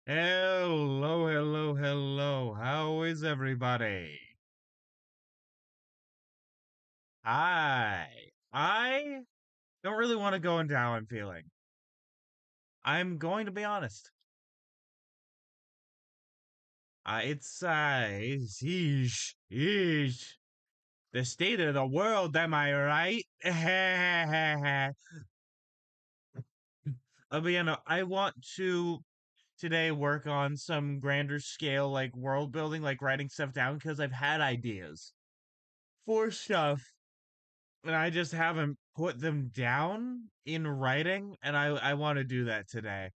Hello, hello, hello. How is everybody? Hi. I don't really want to go into how I'm feeling. I'm going to be honest. Yeesh. The state of the world, am I right? I want to today work on some grander scale, like world building, like writing stuff down, because I've had ideas for stuff and I just haven't put them down in writing, and I want to do that today.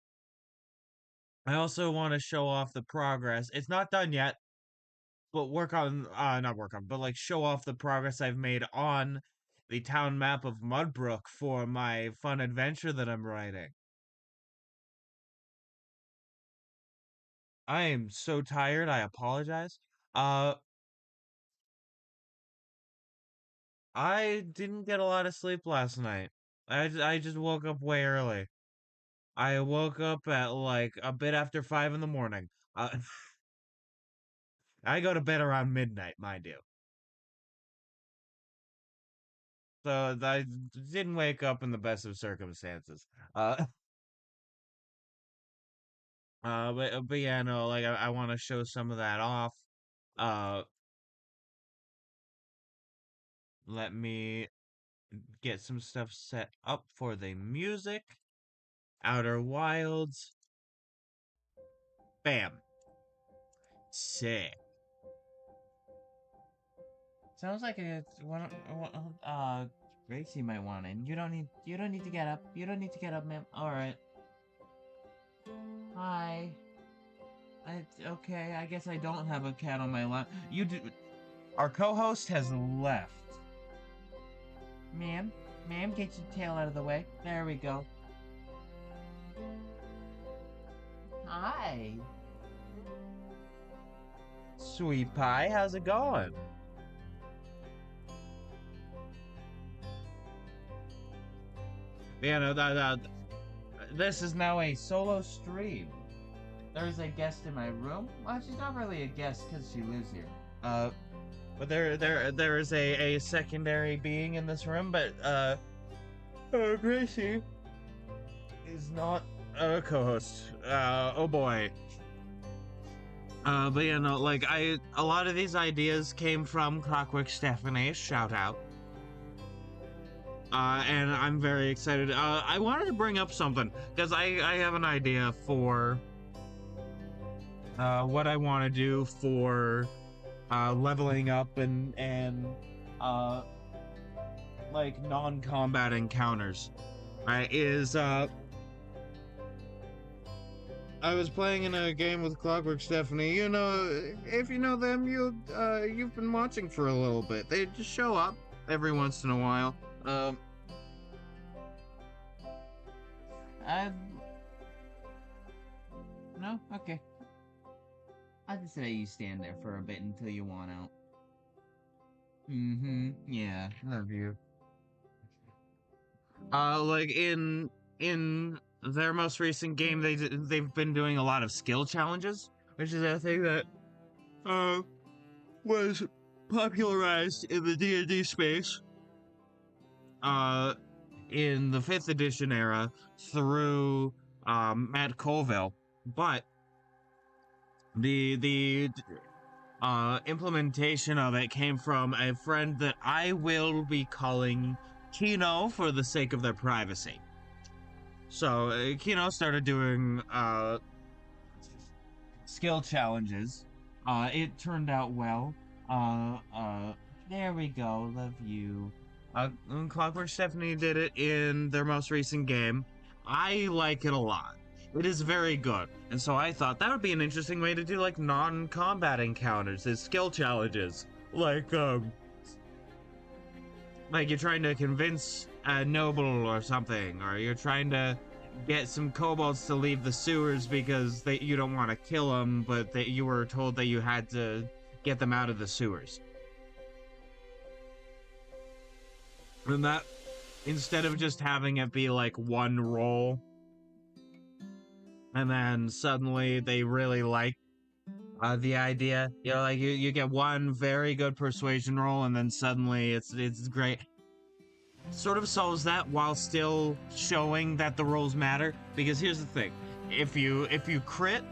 I also want to show off the progress. It's not done yet, but not work on, but like show off the progress I've made on the town map of Mudbrook for my fun adventure that I'm writing. I am so tired, I apologize. Uh I didn't get a lot of sleep last night. I just woke up way early. I woke up at like a bit after 5 in the morning. I go to bed around midnight, mind you. So I didn't wake up in the best of circumstances. Uh, but yeah, no, like I want to show some of that off. Uh, Let me get some stuff set up for the music. Outer Wilds. Bam. Sick. Sounds like it's Gracie might want in. You don't need to get up. You don't need to get up, ma'am. All right. Hi. Okay, I guess I don't have a cat on my lap. You do. Our co-host has left. Ma'am, get your tail out of the way. There we go. Hi. Sweet pie, how's it going? Yeah, no, this is now a solo stream. There's a guest in my room. Well, she's not really a guest because she lives here. But there is a secondary being in this room, but Gracie is not a co-host. Oh boy. But you know, like a lot of these ideas came from Clockwork Stephanie. Shout out. And I'm very excited. I wanted to bring up something because I have an idea for what I want to do for leveling up and like non-combat encounters. I was playing in a game with Clockwork Stephanie. You know, if you know them, you've been watching for a little bit. They just show up every once in a while. No? Okay. I'll just let you stand there for a bit until you want out. Yeah, love you. Like in their most recent game, they've been doing a lot of skill challenges, which is a thing that was popularized in the D&D space. in the 5th edition era through Matt Colville, but the implementation of it came from a friend that I will be calling Kino for the sake of their privacy. So Kino started doing skill challenges. It turned out well. There we go. Love you. Clockwork Stephanie did it in their most recent game. I like it a lot. It is very good. And so I thought that would be an interesting way to do like non-combat encounters, is skill challenges. Like you're trying to convince a noble or something, or you're trying to get some kobolds to leave the sewers because you don't want to kill them, but that you were told that you had to get them out of the sewers. And that, instead of just having it be like one roll, and then suddenly they really like the idea, you know, like you get one very good persuasion roll, and then suddenly it's great. Sort of solves that while still showing that the rolls matter, because here's the thing: if you crit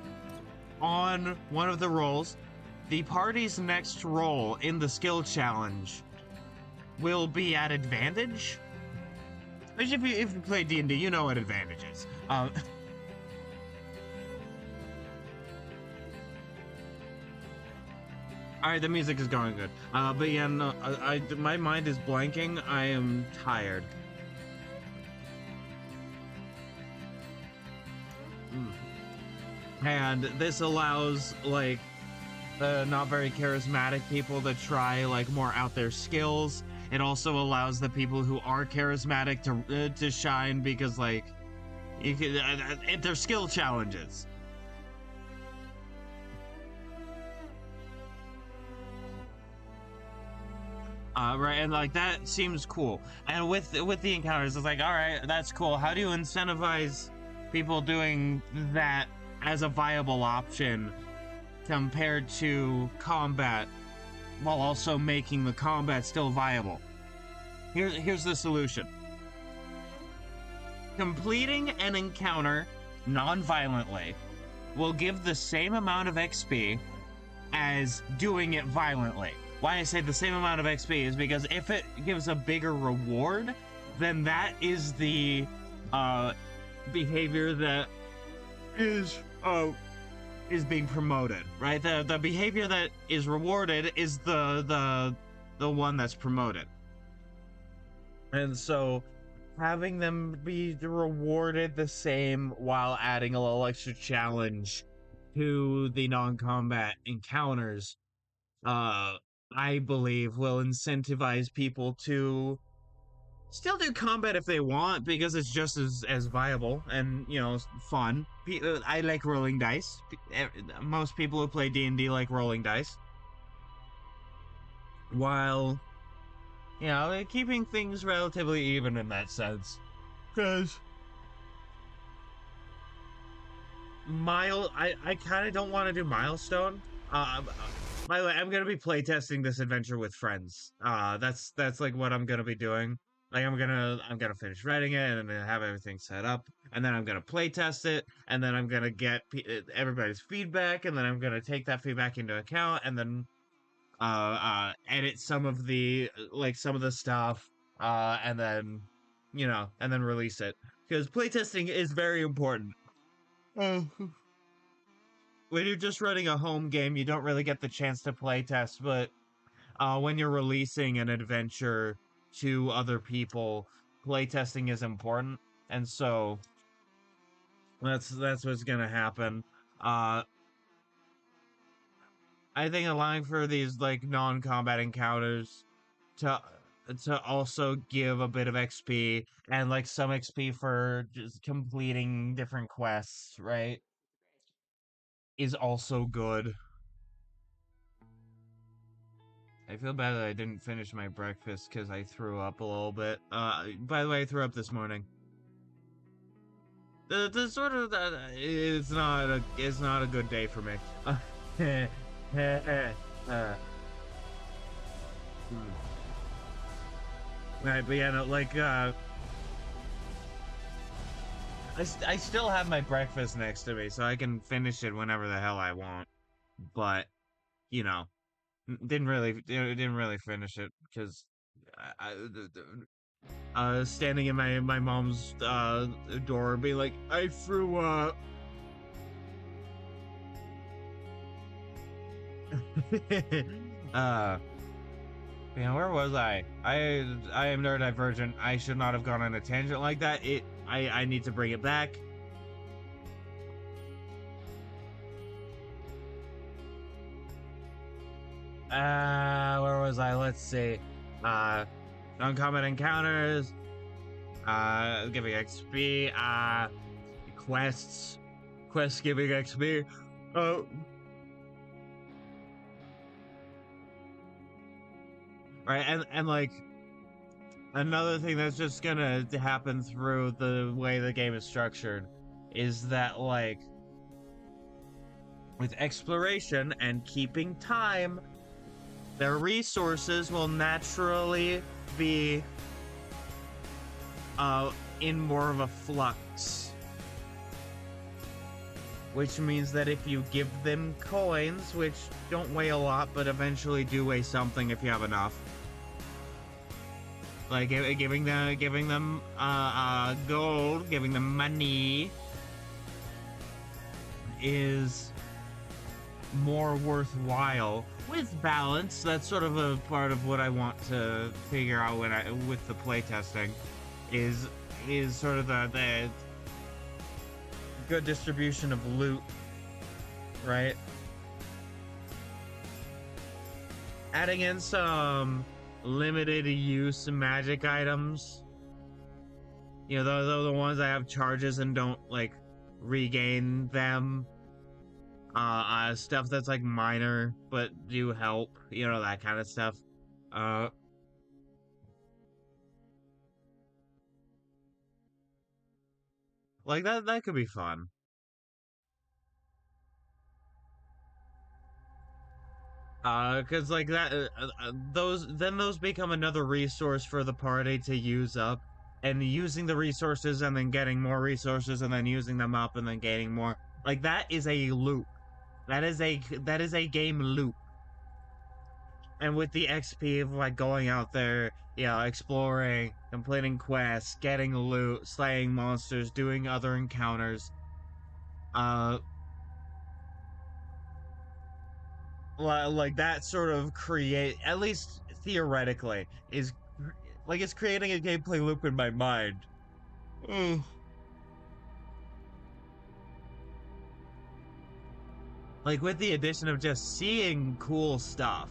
on one of the rolls, the party's next roll in the skill challenge will be at advantage. Which if you play D&D, you know what advantage is. Alright, the music is going good. But yeah, no, my mind is blanking. I am tired. And this allows, like, the not very charismatic people to try, like, more out their skills. It also allows the people who are charismatic to shine, because, like, you can, they're skill challenges. Right, and like that seems cool. And with the encounters, it's like, all right, that's cool. How do you incentivize people doing that as a viable option compared to combat, while also making the combat still viable? Here's the solution. Completing an encounter non-violently will give the same amount of XP as doing it violently. Why I say the same amount of XP is because if it gives a bigger reward, then that is the behavior that is being promoted, right? The behavior that is rewarded is the one that's promoted. And so having them be rewarded the same while adding a little extra challenge to the non-combat encounters, I believe will incentivize people to still do combat if they want, because it's just as viable and, you know, fun. I like rolling dice. Most people who play D&D like rolling dice. While, you know, keeping things relatively even in that sense. Because I kind of don't want to do milestone. By the way, I'm gonna be playtesting this adventure with friends. That's like what I'm gonna be doing. Like I'm gonna finish writing it and then have everything set up, and then I'm gonna playtest it, and then I'm gonna get everybody's feedback, and then I'm gonna take that feedback into account, and then edit some of the stuff, and then, you know, and then release it, because playtesting is very important. When you're just running a home game, you don't really get the chance to playtest, but when you're releasing an adventure to other people, playtesting is important, and so that's what's gonna happen. I think allowing for these like non-combat encounters to also give a bit of XP, and like some XP for just completing different quests, right, is also good. I feel bad that I didn't finish my breakfast because I threw up a little bit. By the way, I threw up this morning. The sort of it's not a good day for me. Right, but yeah, no, like I still have my breakfast next to me, so I can finish it whenever the hell I want. But, you know, didn't really finish it because I was standing in my mom's door, being like, I threw up. uh, where was I? I am neurodivergent. I should not have gone on a tangent like that. I need to bring it back. Where was I? Let's see. Uncommon encounters. Giving XP. Quests. Quests giving XP. Oh. Right, and like another thing that's just gonna happen through the way the game is structured is that, like, with exploration and keeping time, their resources will naturally be in more of a flux. Which means that if you give them coins, which don't weigh a lot but eventually do weigh something if you have enough, like giving them gold, giving them money is more worthwhile with balance. That's sort of a part of what I want to figure out with the playtesting is sort of the good distribution of loot, right? Adding in some limited use magic items. You know, the ones that have charges and don't, like, regain them. Stuff that's, like, minor, but do help. You know, that kind of stuff. Like, that could be fun. Cause like that, those become another resource for the party to use up, and using the resources and then getting more resources and then using them up and then gaining more. Like, that is a loop. That is a game loop. And with the XP of, like, going out there, you know, exploring, completing quests, getting loot, slaying monsters, doing other encounters, like that sort of create, at least theoretically, is like it's creating a gameplay loop in my mind. Mm. Like, with the addition of just seeing cool stuff.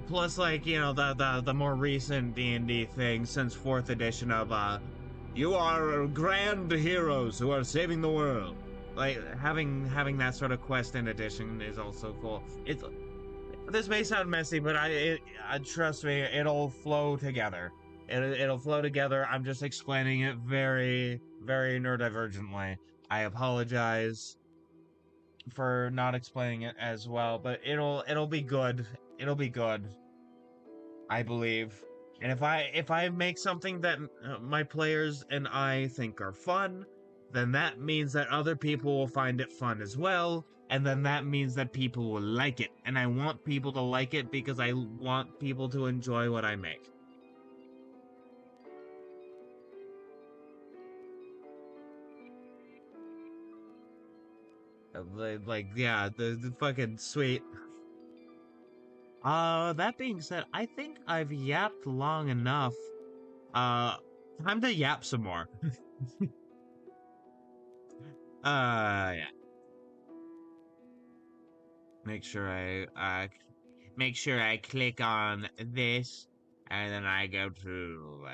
Plus, like, you know, the more recent D&D thing since 4th edition of you are grand heroes who are saving the world. Like, having that sort of quest in addition is also cool. This may sound messy, but trust me, it'll flow together. It'll flow together. I'm just explaining it very, very neurodivergently. I apologize for not explaining it as well, but it'll be good. It'll be good, I believe. And if I make something that my players and I think are fun, then that means that other people will find it fun as well, and then that means that people will like it. And I want people to like it because I want people to enjoy what I make. Like, yeah, the fucking sweet. That being said, I think I've yapped long enough. Time to yap some more. Yeah. Make sure make sure I click on this, and then I go to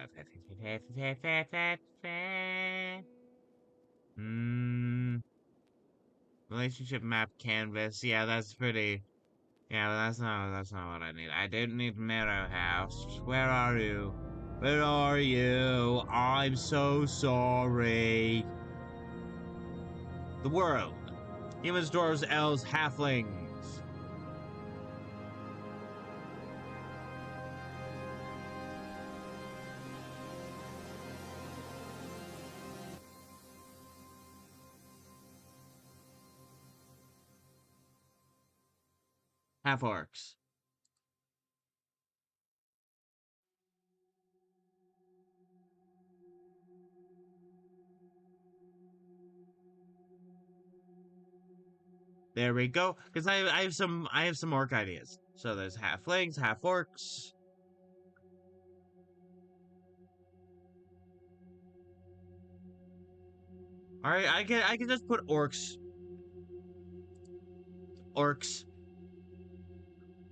relationship map canvas. Yeah, that's pretty. Yeah, but that's not what I need. I didn't need Mirror House. Where are you? Where are you? I'm so sorry. The world. Humans, dwarves, elves, halflings. half orcs. There we go. Because I have some orc ideas. So there's halflings, half orcs. All right, I can just put orcs. Orcs.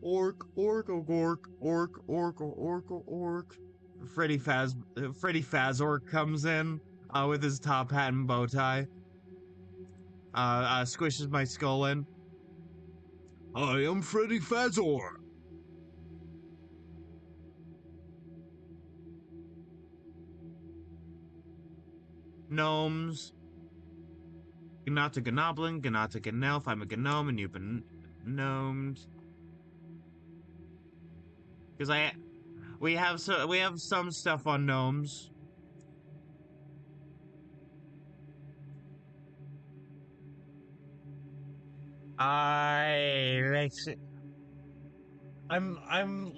Orc, orc, orc, orc, orc, orc, orc. Freddy Fazor comes in with his top hat and bow tie. Squishes my skull in. I am Freddy Fazor. Gnomes. Gnata Gnoblin, Gnata Gnelf. I'm a gnome and you've been gnomed. Because we have some stuff on gnomes. I'm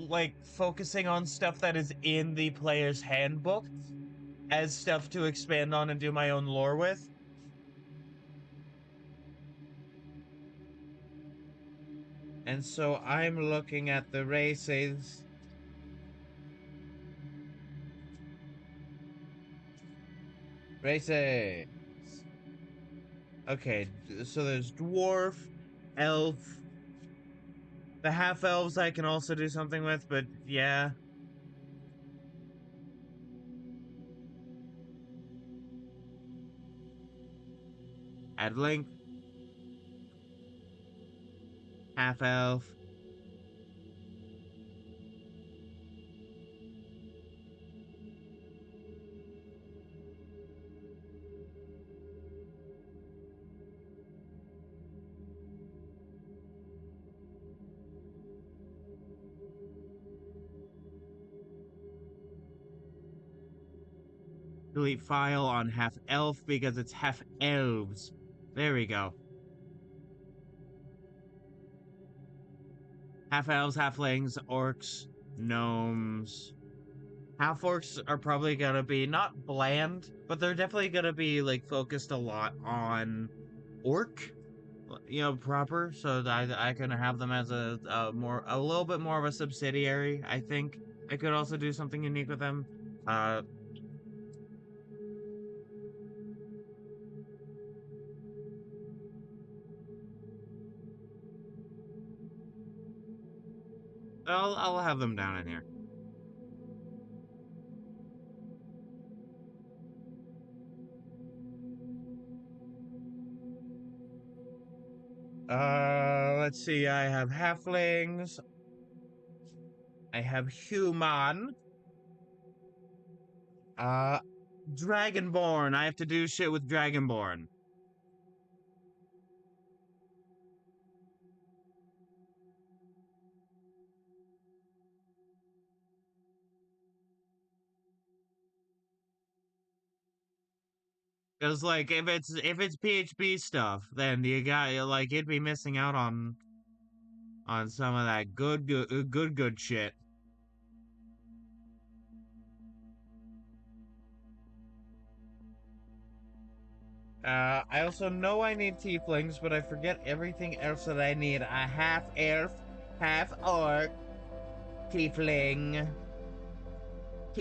like focusing on stuff that is in the player's handbook as stuff to expand on and do my own lore with. And so I'm looking at the races. Races. Okay, so there's dwarf, elf. The half elves I can also do something with, but yeah. Add link. Half elf. Delete file on half elf because it's half elves. There we go. Half elves, halflings, orcs, gnomes. Half orcs are probably gonna be not bland, but they're definitely gonna be like focused a lot on orc, you know, proper. So that I can have them as a little bit more of a subsidiary. I think I could also do something unique with them. I'll have them down in here. Let's see. I have halflings. I have human. Uh, Dragonborn. I have to do shit with Dragonborn. Cause like if it's PHB stuff, then you got like you'd be missing out on some of that good shit. I also know I need tieflings, but I forget everything else that I need. A half elf, half orc, tiefling.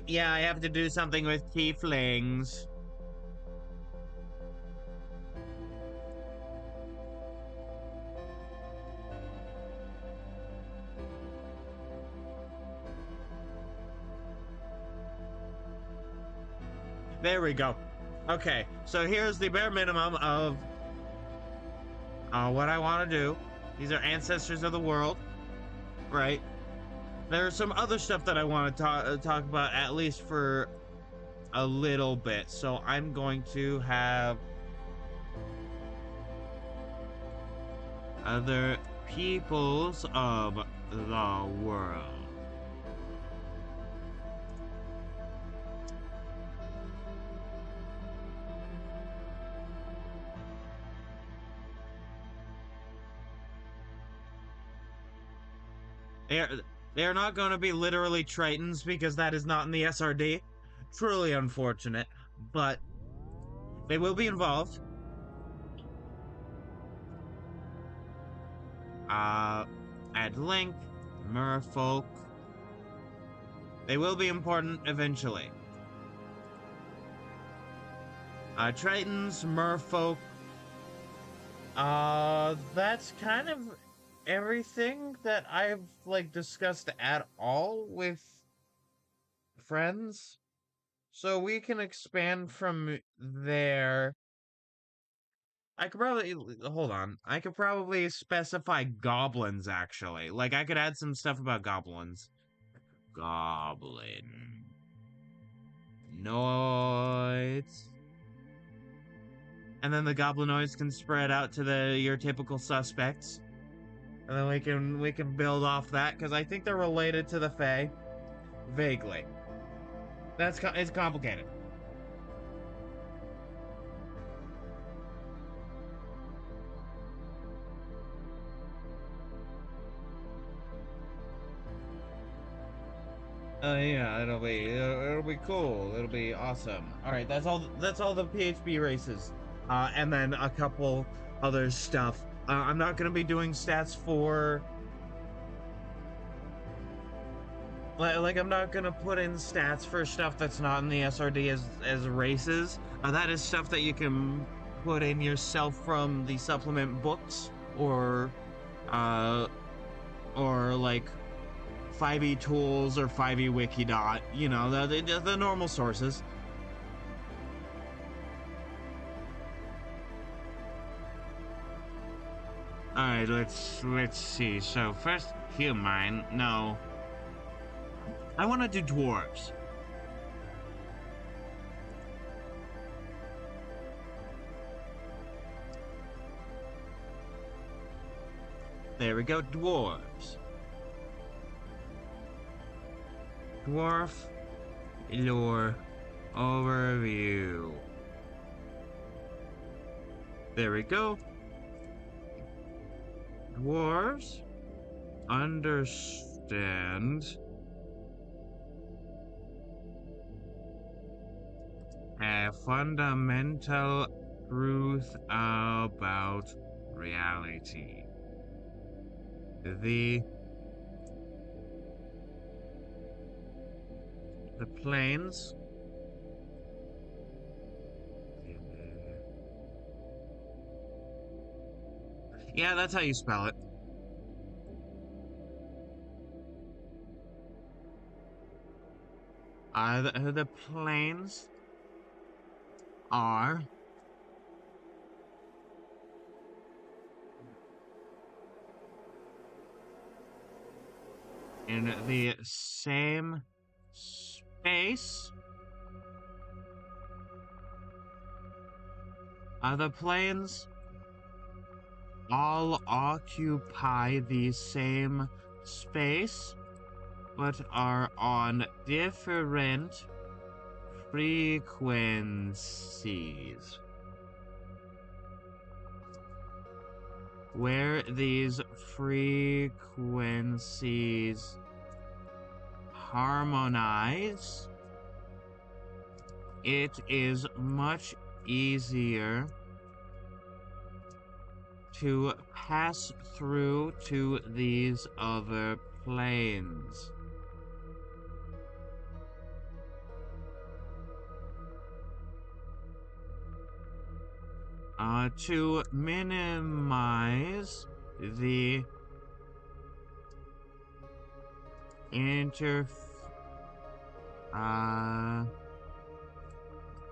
Yeah, I have to do something with tieflings. There we go. Okay, so here's the bare minimum of what I want to do. These are ancestors of the world, right? There's some other stuff that I want to talk about, at least for a little bit. So I'm going to have other peoples of the world. They're they're not going to be literally Tritons because that is not in the SRD. Truly unfortunate, but they will be involved. Add link, merfolk. They will be important eventually. Tritons, merfolk. That's kind of everything that I've like discussed at all with friends. So we can expand from there. I could probably hold on. I could probably specify goblins actually. Like I could add some stuff about goblins. Goblin noids. And then the goblinoids can spread out to your typical suspects. And then we can build off that because I think they're related to the Fae. Vaguely. It's complicated. Yeah, it'll be cool. It'll be awesome. All right, that's all the PHB races. And then a couple other stuff. I'm not gonna be doing stats for like I'm not gonna put in stats for stuff that's not in the SRD as races. That is stuff that you can put in yourself from the supplement books uh or like 5e tools or 5e wikidot, you know, the normal sources. All right, let's see. So first human. No, I want to do dwarves. There we go, dwarves. Dwarf lore overview. There we go. Dwarves understand a fundamental truth about reality. The planes yeah, that's how you spell it. The planes are in the same space. The planes all occupy the same space, but are on different frequencies. Where these frequencies harmonize, it is much easier to pass through to these other planes. To minimize the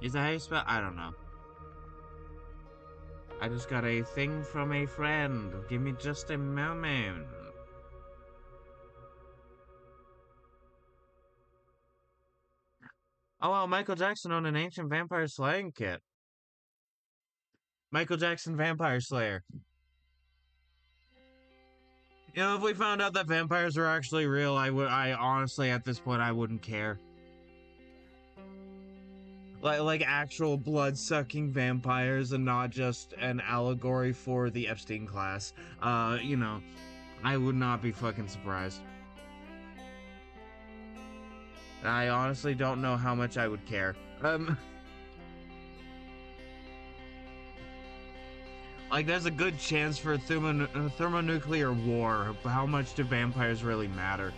is that how you spell? I don't know. I just got a thing from a friend. Give me just a moment. Oh, wow, Michael Jackson owned an ancient vampire slaying kit. Michael Jackson Vampire Slayer. You know, if we found out that vampires were actually real, I honestly, at this point, I wouldn't care. Like actual blood-sucking vampires and not just an allegory for the Epstein class. You know, I would not be fucking surprised. I honestly don't know how much I would care. Like, there's a good chance for a thermonuclear war, but how much do vampires really matter?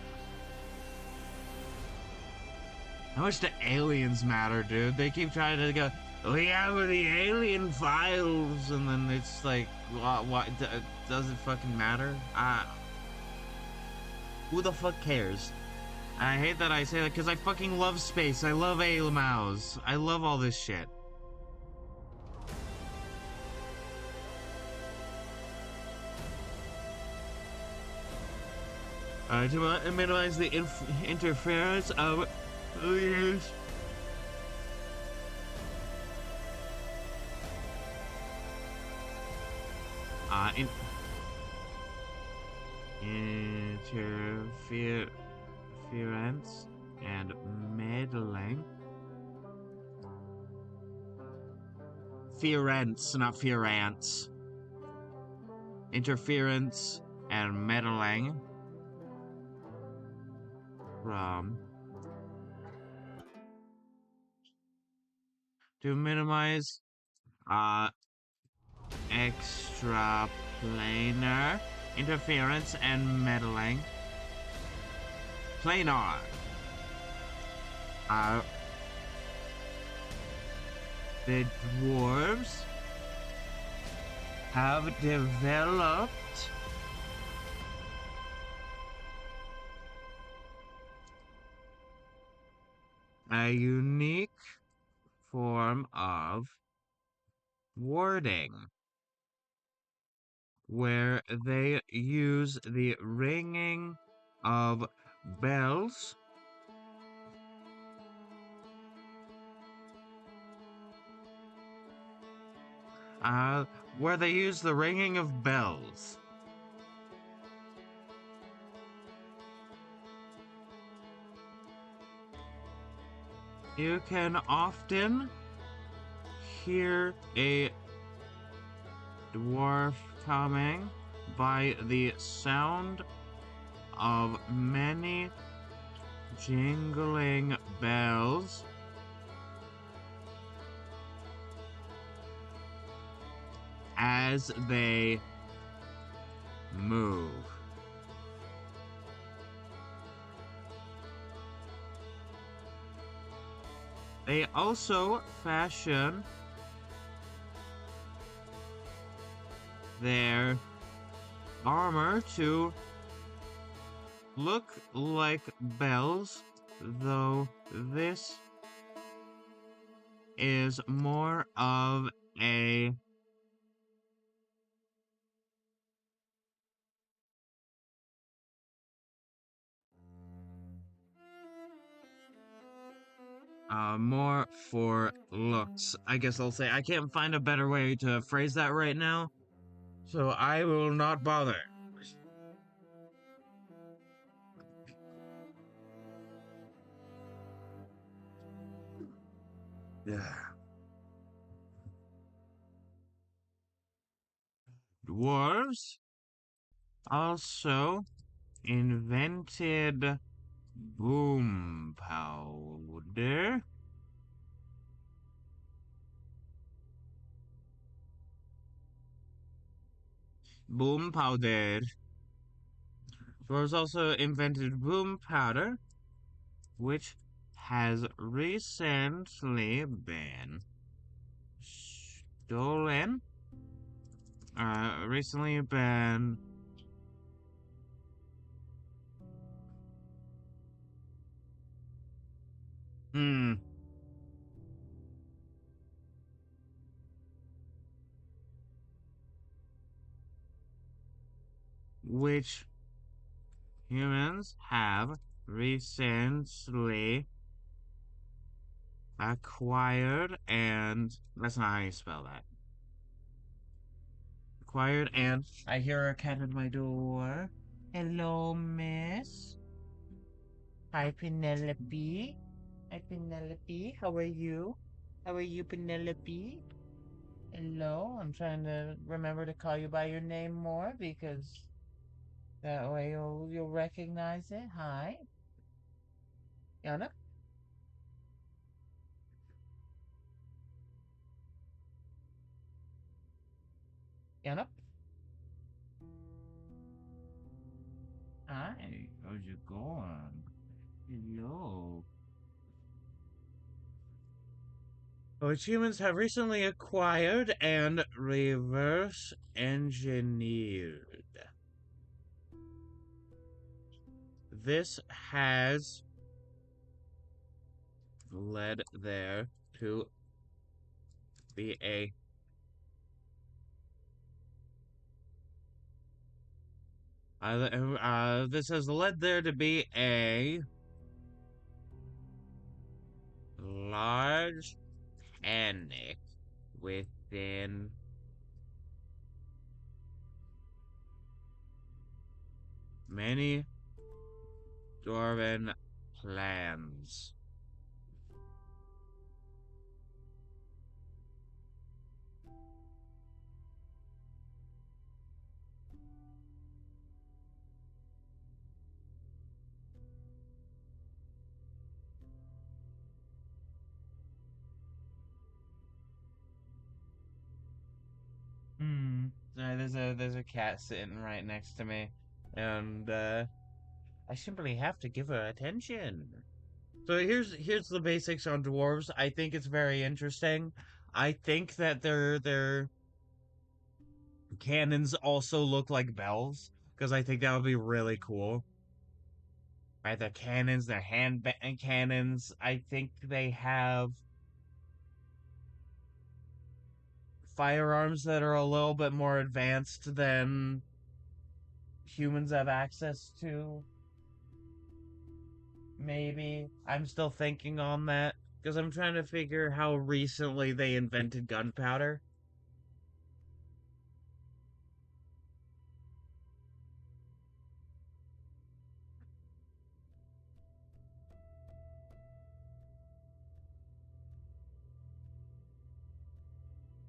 How much do aliens matter, dude? They keep trying to go, we have the alien files, and then it's like, what does it fucking matter? Who the fuck cares? I hate that I say that because I fucking love space. I love aliens. I love all this shit. To minimize the interference of aliens. Interference and meddling. Ference, not ference. Interference and meddling from to minimize extraplanar interference and meddling. Planar. The dwarves have developed a unique form of warding where they use the ringing of bells where they use the ringing of bells. You can often hear a dwarf coming by the sound of many jingling bells as they move. They also fashion their armor to look like bells, though this is more of a more for looks. I guess I'll say I can't find a better way to phrase that right now, so I will not bother. Yeah. Dwarves also invented boom powder. Boom powder. Dwarves also invented boom powder, which has recently been stolen. Recently been hmm. Which humans have recently acquired, and that's not how you spell that. Acquired, and I hear a cat at my door. Hello, miss. Hi, Penelope. Hi, Penelope. How are you? How are you, Penelope? Hello. I'm trying to remember to call you by your name more because that way you'll recognize it. Hi, Yana. Yep. Hi, how's it going? Hello. Which humans have recently acquired and reverse engineered. This has led there to be a this has led there to be a large panic within many Dwarven clans. Hmm. Sorry, there's a cat sitting right next to me, and I simply have to give her attention. So here's the basics on dwarves. I think it's very interesting. I think that their cannons also look like bells because I think that would be really cool. Right, their cannons, their cannons. I think they have firearms that are a little bit more advanced than humans have access to. Maybe. I'm still thinking on that because I'm trying to figure how recently they invented gunpowder.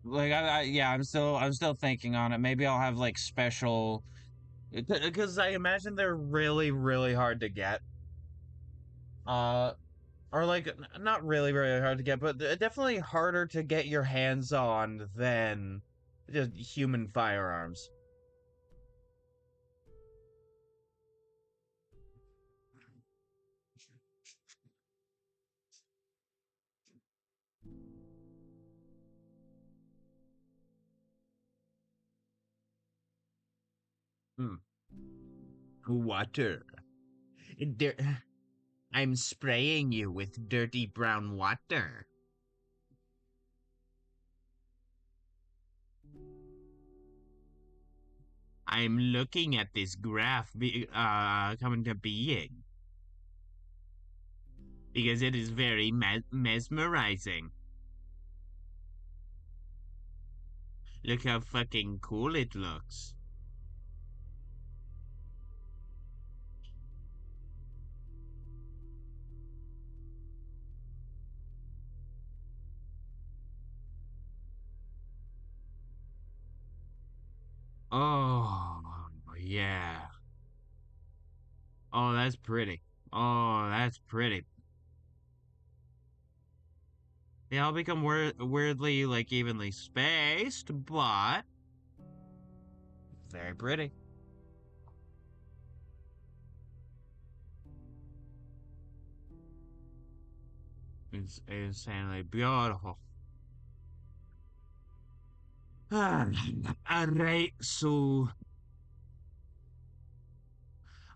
Like yeah, I'm still thinking on it. Maybe I'll have like special because I imagine they're really hard to get. Uh or like not really hard to get, but definitely harder to get your hands on than just human firearms. Hmm. Water. Dir- I'm spraying you with dirty brown water. I'm looking at this graph coming to being because it is very mesmerizing. Look how fucking cool it looks. Oh, yeah. Oh, that's pretty. Oh, that's pretty. They all become weirdly, like, evenly spaced, but very pretty. It's insanely beautiful. Alright, so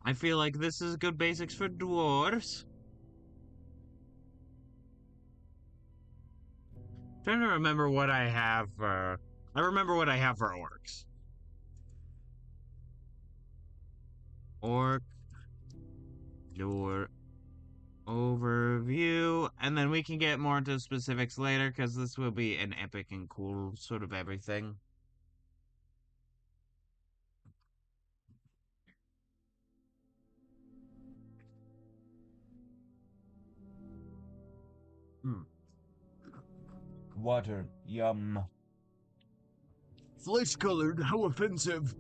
I feel like this is good basics for dwarves. Trying to remember what I have for. I remember what I have for orcs. Orc, door, overview, and then we can get more into specifics later because this will be an epic and cool sort of everything. Hmm. Water, yum. Flesh colored, how offensive.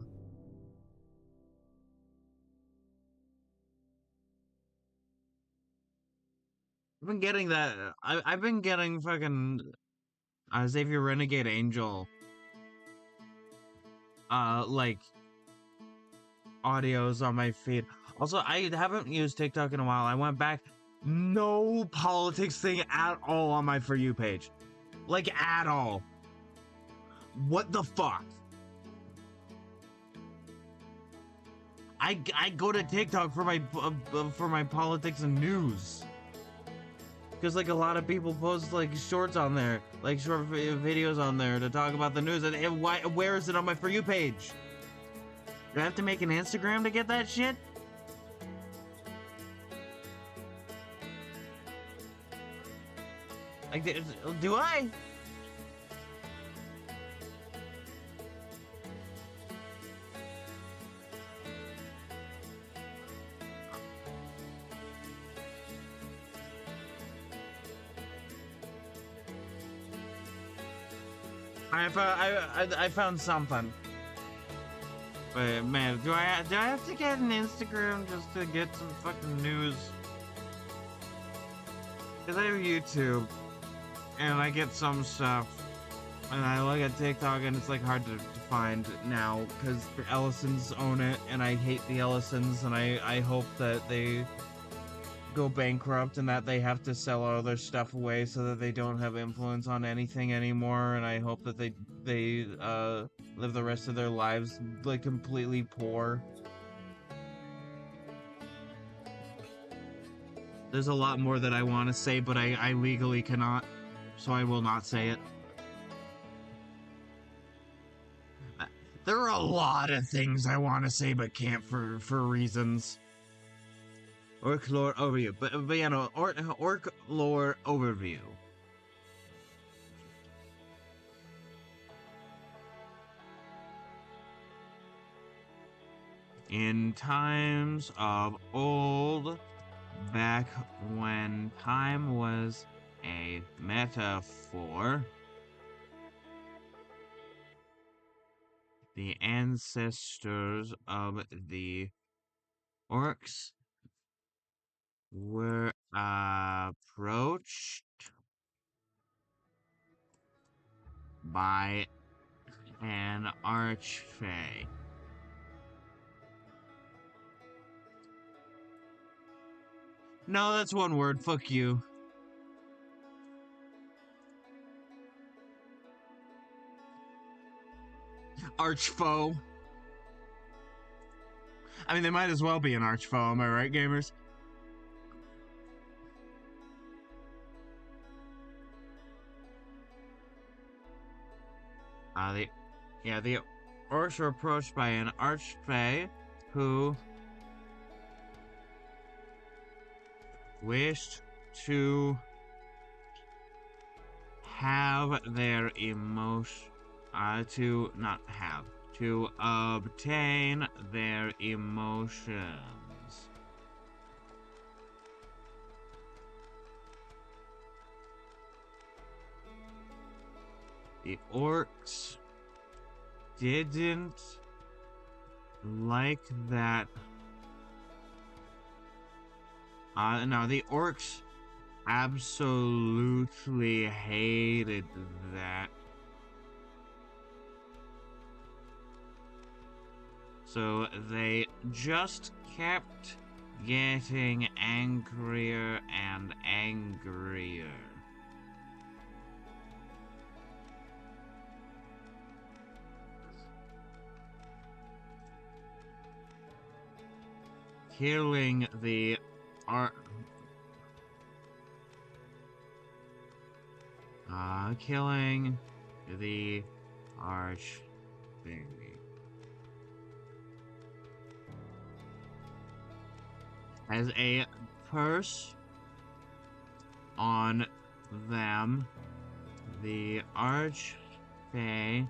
I've been getting that. I've been getting fucking Xavier Renegade Angel like audios on my feed. Also, I haven't used TikTok in a while. I went back. No politics thing at all on my For You page. Like, at all. What the fuck? I go to TikTok for my politics and news. Because, like, a lot of people post, like, shorts on there. Like, short videos on there to talk about the news. And where is it on my For You page? Do I have to make an Instagram to get that shit? Like, do I? I found something. But man, do I have to get an Instagram just to get some fucking news? Cause I have YouTube, and I get some stuff, and I look at TikTok, and it's like hard to find now because the Ellisons own it, and I hate the Ellisons, and I hope that they go bankrupt and that they have to sell all their stuff away so that they don't have influence on anything anymore, and I hope that they live the rest of their lives like completely poor. There's a lot more that I want to say, but I legally cannot, so I will not say it. There are a lot of things I want to say but can't for reasons. Orc lore overview, but you know, orc lore overview. In times of old, back when time was a metaphor, the ancestors of the orcs were approached by an archfey. No, that's one word. Fuck you. Archfoe. I mean, they might as well be an archfoe, am I right, gamers? The orcs were approached by an archfey who wished to have their to obtain their emotions. The orcs didn't like that. No, the orcs absolutely hated that. So they just kept getting angrier and angrier. Killing the archfey. As a curse on them, the archfey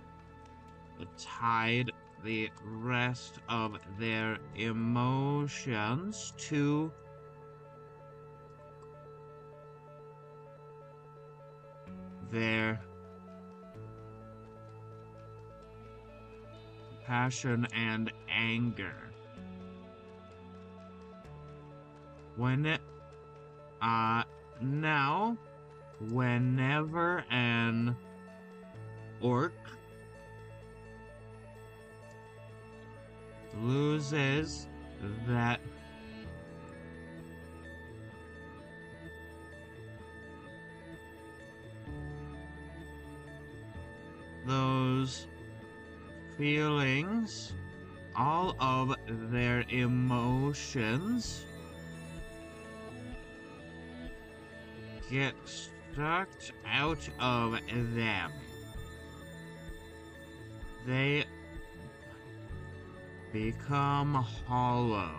tied the rest of their emotions to their passion and anger. Now, whenever an orc loses that those feelings, all of their emotions get sucked out of them. They become hollow.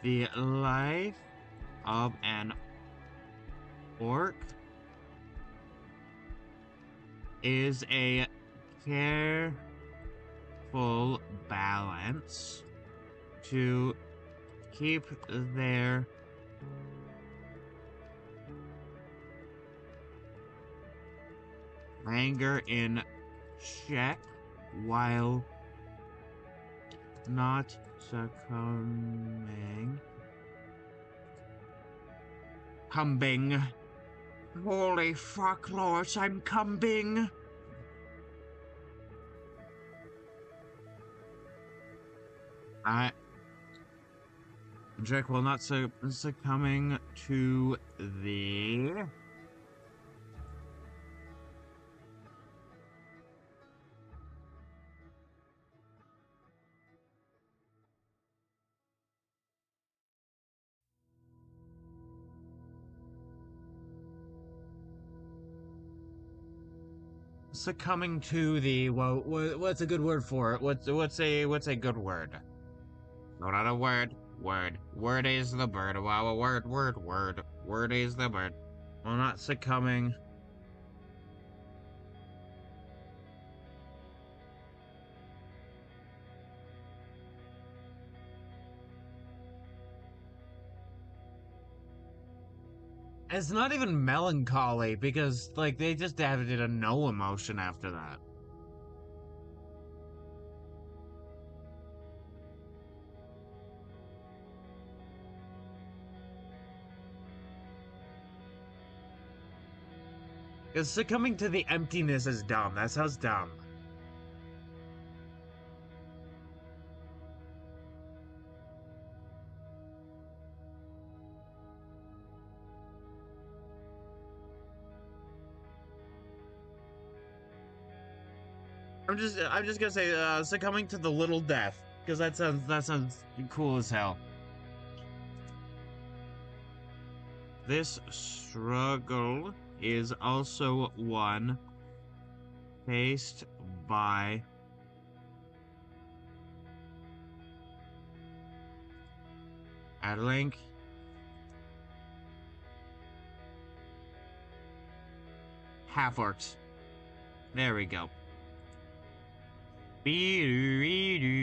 The life of an orc is a careful balance to keep their anger in check while not succumbing. Cumbing. Holy fuck, lords, I'm cumbing. Jack will not succumbing to the succumbing to the what's a good word for it? What's a good word? No, not a word. Word is the bird. Wow, word. Word is the bird. Well, not succumbing. It's not even melancholy because, like, they just added a no emotion after that. Because succumbing to the emptiness is dumb. That sounds dumb. I'm just gonna say succumbing to the little death because that sounds cool as hell. This struggle is also one faced by Adlink half-orcs. There we go. The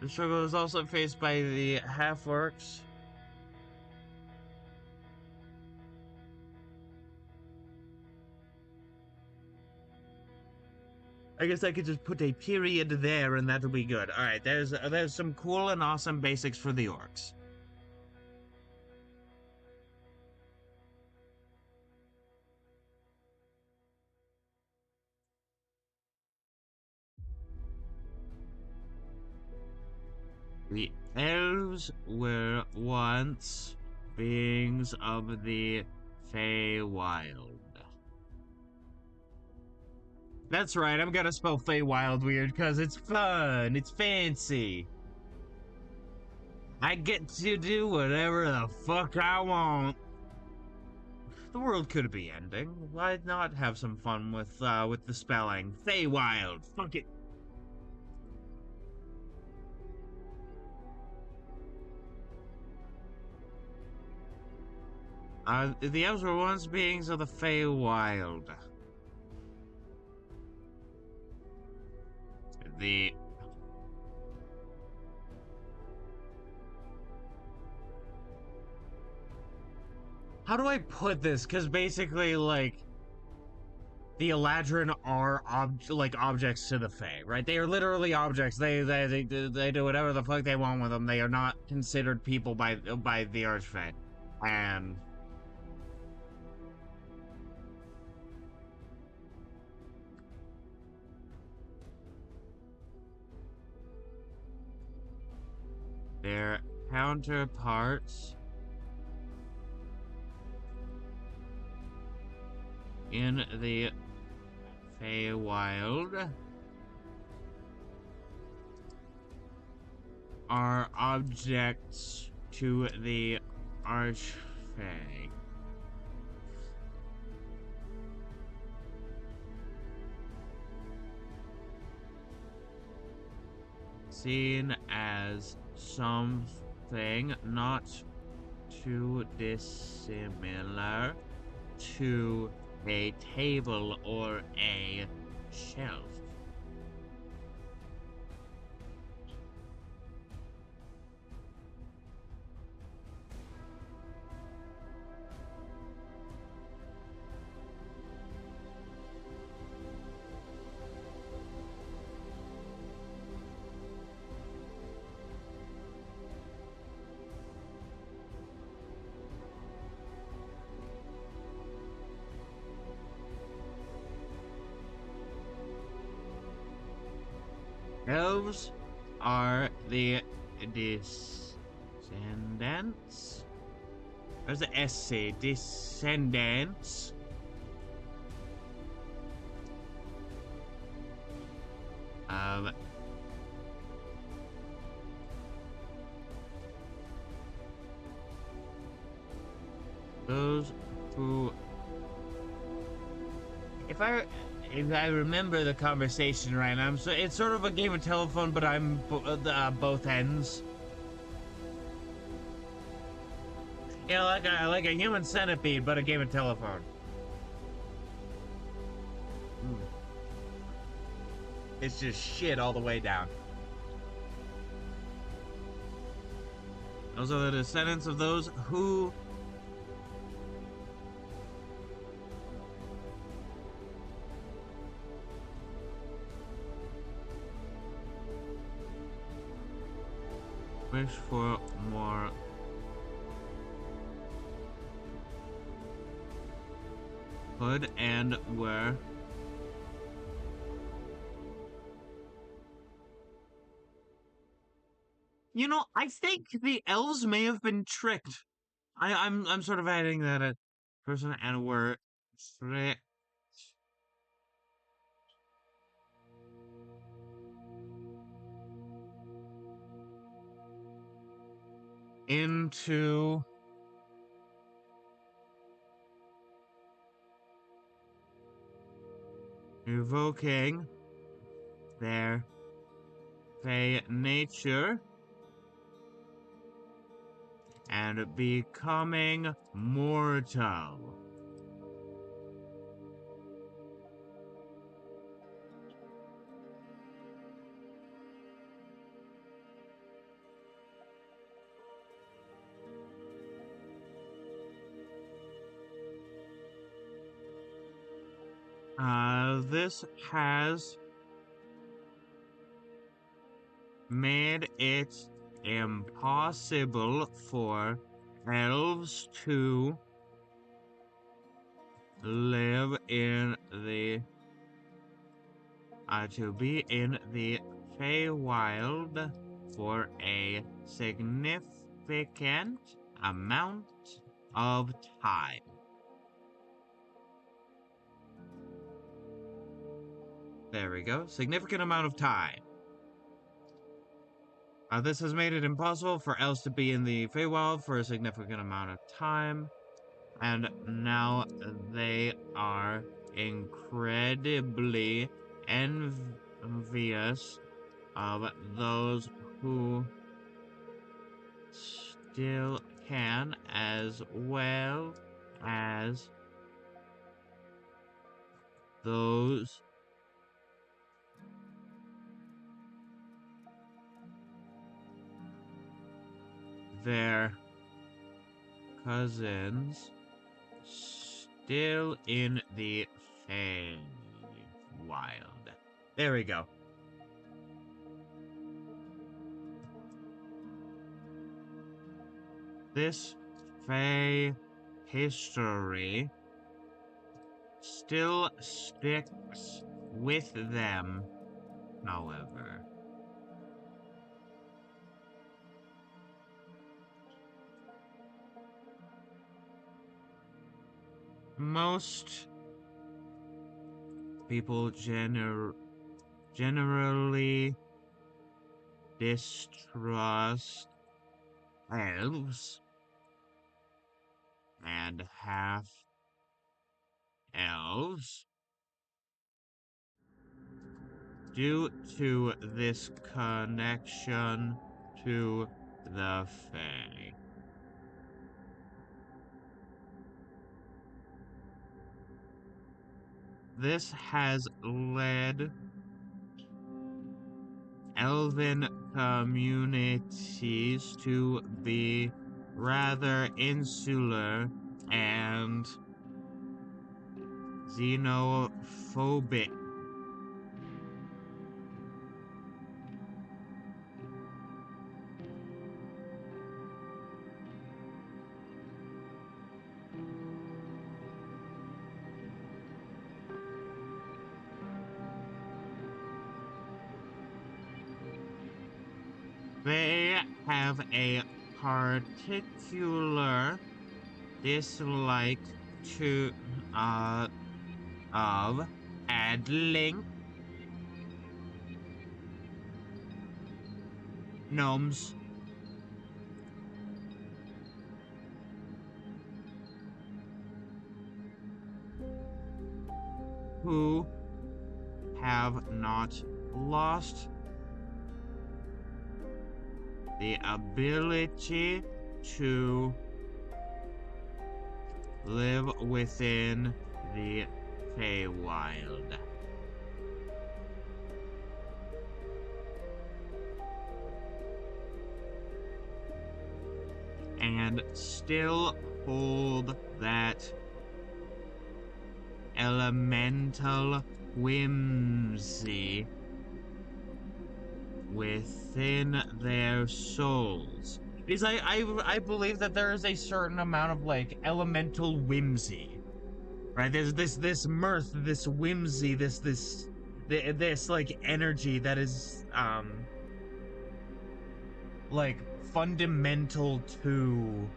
struggle is also faced by the half-orcs. I guess I could just put a period there and that'll be good. Alright, there's some cool and awesome basics for the orcs. The elves were once beings of the Feywild. That's right, I'm gonna spell Feywild weird because it's fun, it's fancy. I get to do whatever the fuck I want. The world could be ending. Why not have some fun with the spelling? Feywild, fuck it. The elves were once beings of the Feywild. How do I put this? Because basically, like, the Eladrin are like objects to the Fae, right? They are literally objects. They do whatever the fuck they want with them. They are not considered people by the Archfey, and their counterparts in the Feywild are objects to the Archfey. Seen as something not too dissimilar to a table or a shelf. Elves are the descendants. Where's the SC? Descendants of those who, if I remember the conversation right, it's sort of a game of telephone, but I'm both ends. Yeah, like a human centipede, but a game of telephone. It's just shit all the way down. Those are the descendants of those who wish for more could and were You know, I think the elves may have been tricked. I'm sort of adding that a person and were tricked into evoking their fey nature and becoming mortal. This has made it impossible for elves to live in the to be in the Feywild for a significant amount of time. There we go. Significant amount of time. This has made it impossible for elves to be in the Feywild for a significant amount of time. And now they are incredibly envious of those who still can, as well as those their cousins still in the Feywild. There we go. This Fey history still sticks with them, however. Most people generally distrust elves and half elves due to this connection to the Fae. This has led elven communities to be rather insular and xenophobic. They have a particular dislike to of addling gnomes who have not lost the ability to live within the Feywild. And still hold that elemental whimsy within their souls. Because I believe that there is a certain amount of like elemental whimsy, right? There's this mirth, this whimsy, this like energy that is like fundamental to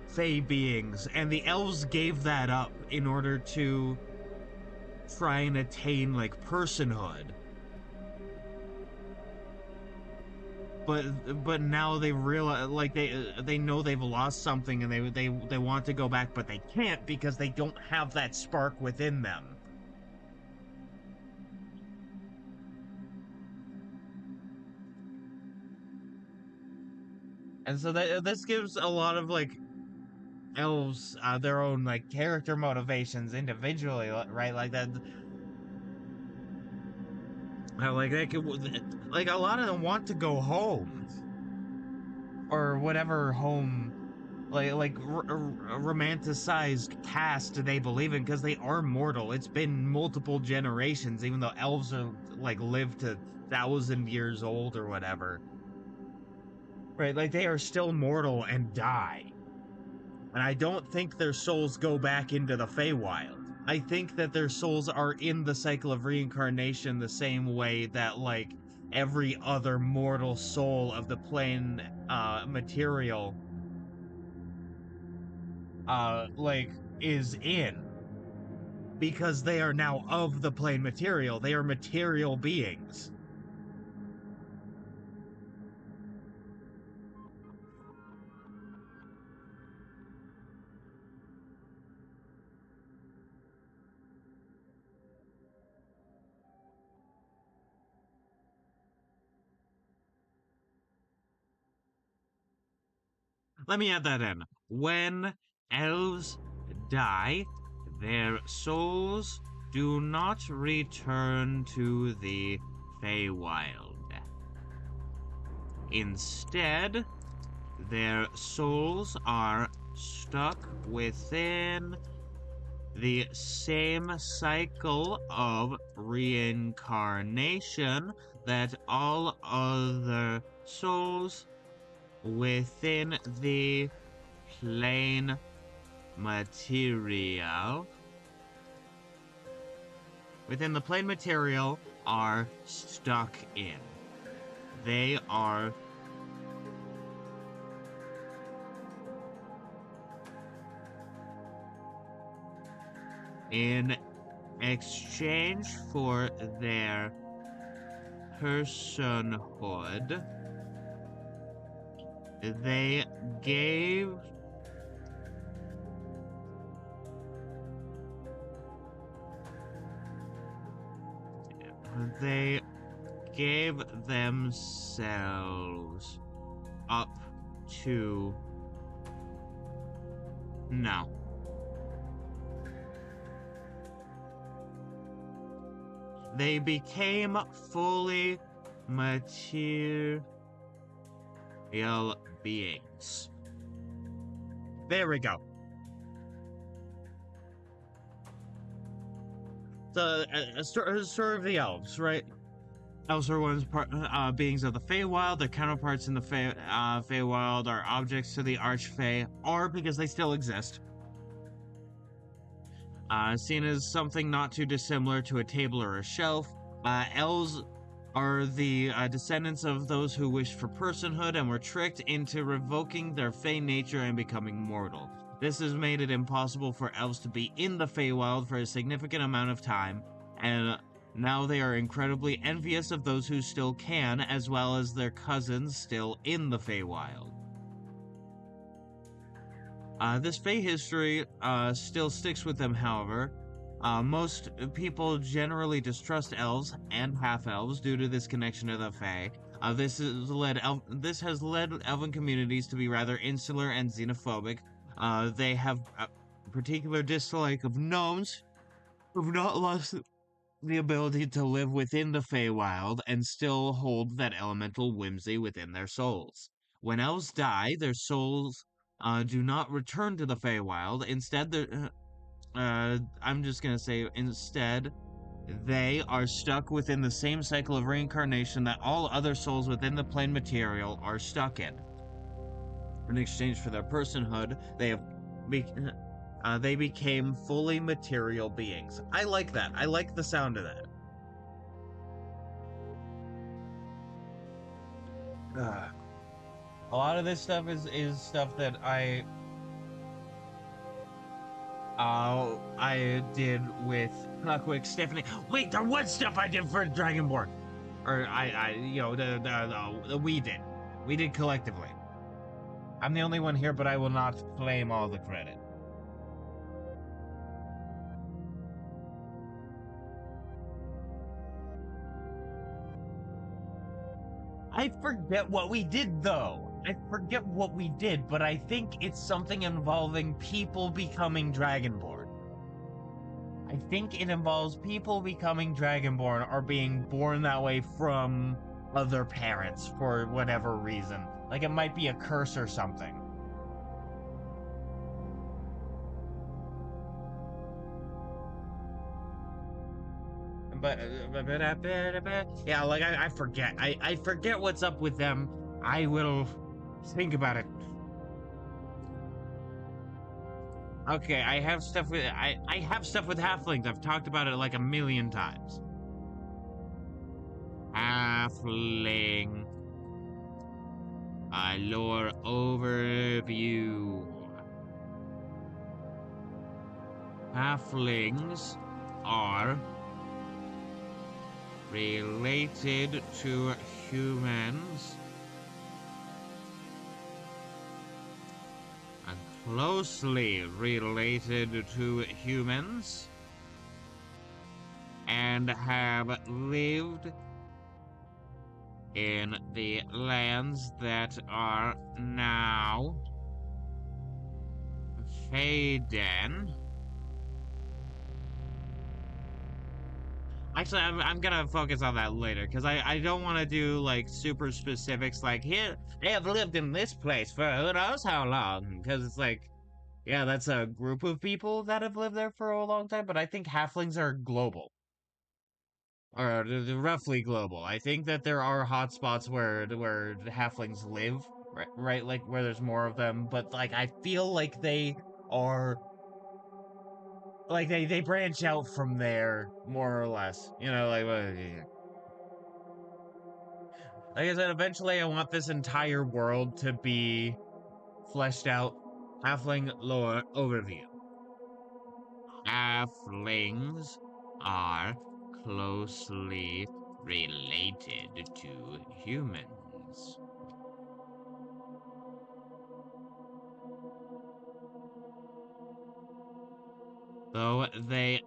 Fey beings, and the elves gave that up in order to try and attain like personhood. But now they realize, like they know they've lost something, and they want to go back, but they can't because they don't have that spark within them. And so this gives a lot of like elves their own like character motivations individually, right? Like that, like they could, like a lot of them want to go home, or whatever home, like romanticized past they believe in, because they are mortal. It's been multiple generations, even though elves are like live to 1,000 years old or whatever, right? Like they are still mortal and die. And I don't think their souls go back into the Feywild. I think that their souls are in the cycle of reincarnation the same way that, like, every other mortal soul of the plane material, like, is in. Because they are now of the plane material. They are material beings. Let me add that in. When elves die, their souls do not return to the Feywild. Instead, their souls are stuck within the same cycle of reincarnation that all other souls within the plane material are stuck in. They are in exchange for their personhood, they gave themselves up to no. They became fully material beings. There we go. The story of the elves, right? Elves are beings of the Feywild. Their counterparts in the Feywild are objects to the Archfey, or because they still exist. Seen as something not too dissimilar to a table or a shelf. Elves are the descendants of those who wished for personhood and were tricked into revoking their Fey nature and becoming mortal. This has made it impossible for elves to be in the Feywild for a significant amount of time, and now they are incredibly envious of those who still can, as well as their cousins still in the Feywild. This Fey history still sticks with them, however. Most people generally distrust elves and half-elves due to this connection to the Fey. This has led elven communities to be rather insular and xenophobic. They have a particular dislike of gnomes, who've not lost the ability to live within the Feywild and still hold that elemental whimsy within their souls. When elves die, their souls do not return to the Feywild. Instead, I'm just gonna say, instead, they are stuck within the same cycle of reincarnation that all other souls within the plane material are stuck in. In exchange for their personhood, they became fully material beings. I like that. I like the sound of that. A lot of this stuff is stuff that I did with Clockwork Stephanie. Wait, there was stuff I did for Dragonborn, or we did. We did collectively. I'm the only one here, but I will not claim all the credit. I forget what we did, though. I forget what we did, but I think it's something involving people becoming Dragonborn. I think it involves people becoming Dragonborn or being born that way from other parents for whatever reason. Like it might be a curse or something. But yeah, like I forget. I forget what's up with them. I will think about it. Okay, I have stuff with I have stuff with halflings. I've talked about it like a million times. Halfling. Lore overview. Halflings are related to humans and closely related to humans and have lived in the lands that are now Faden. Actually, I'm gonna focus on that later, because I don't want to do, like, super specifics, like, here, they have lived in this place for who knows how long, because it's like, Yeah, that's a group of people that have lived there for a long time, but I think halflings are global. Or they're roughly global. I think that there are hotspots where the halflings live, right, like where there's more of them, but like I feel like they are like they branch out from there more or less. You know, yeah. Like I said, eventually I want this entire world to be fleshed out. Halfling lore overview. Halflings are closely related to humans. Though they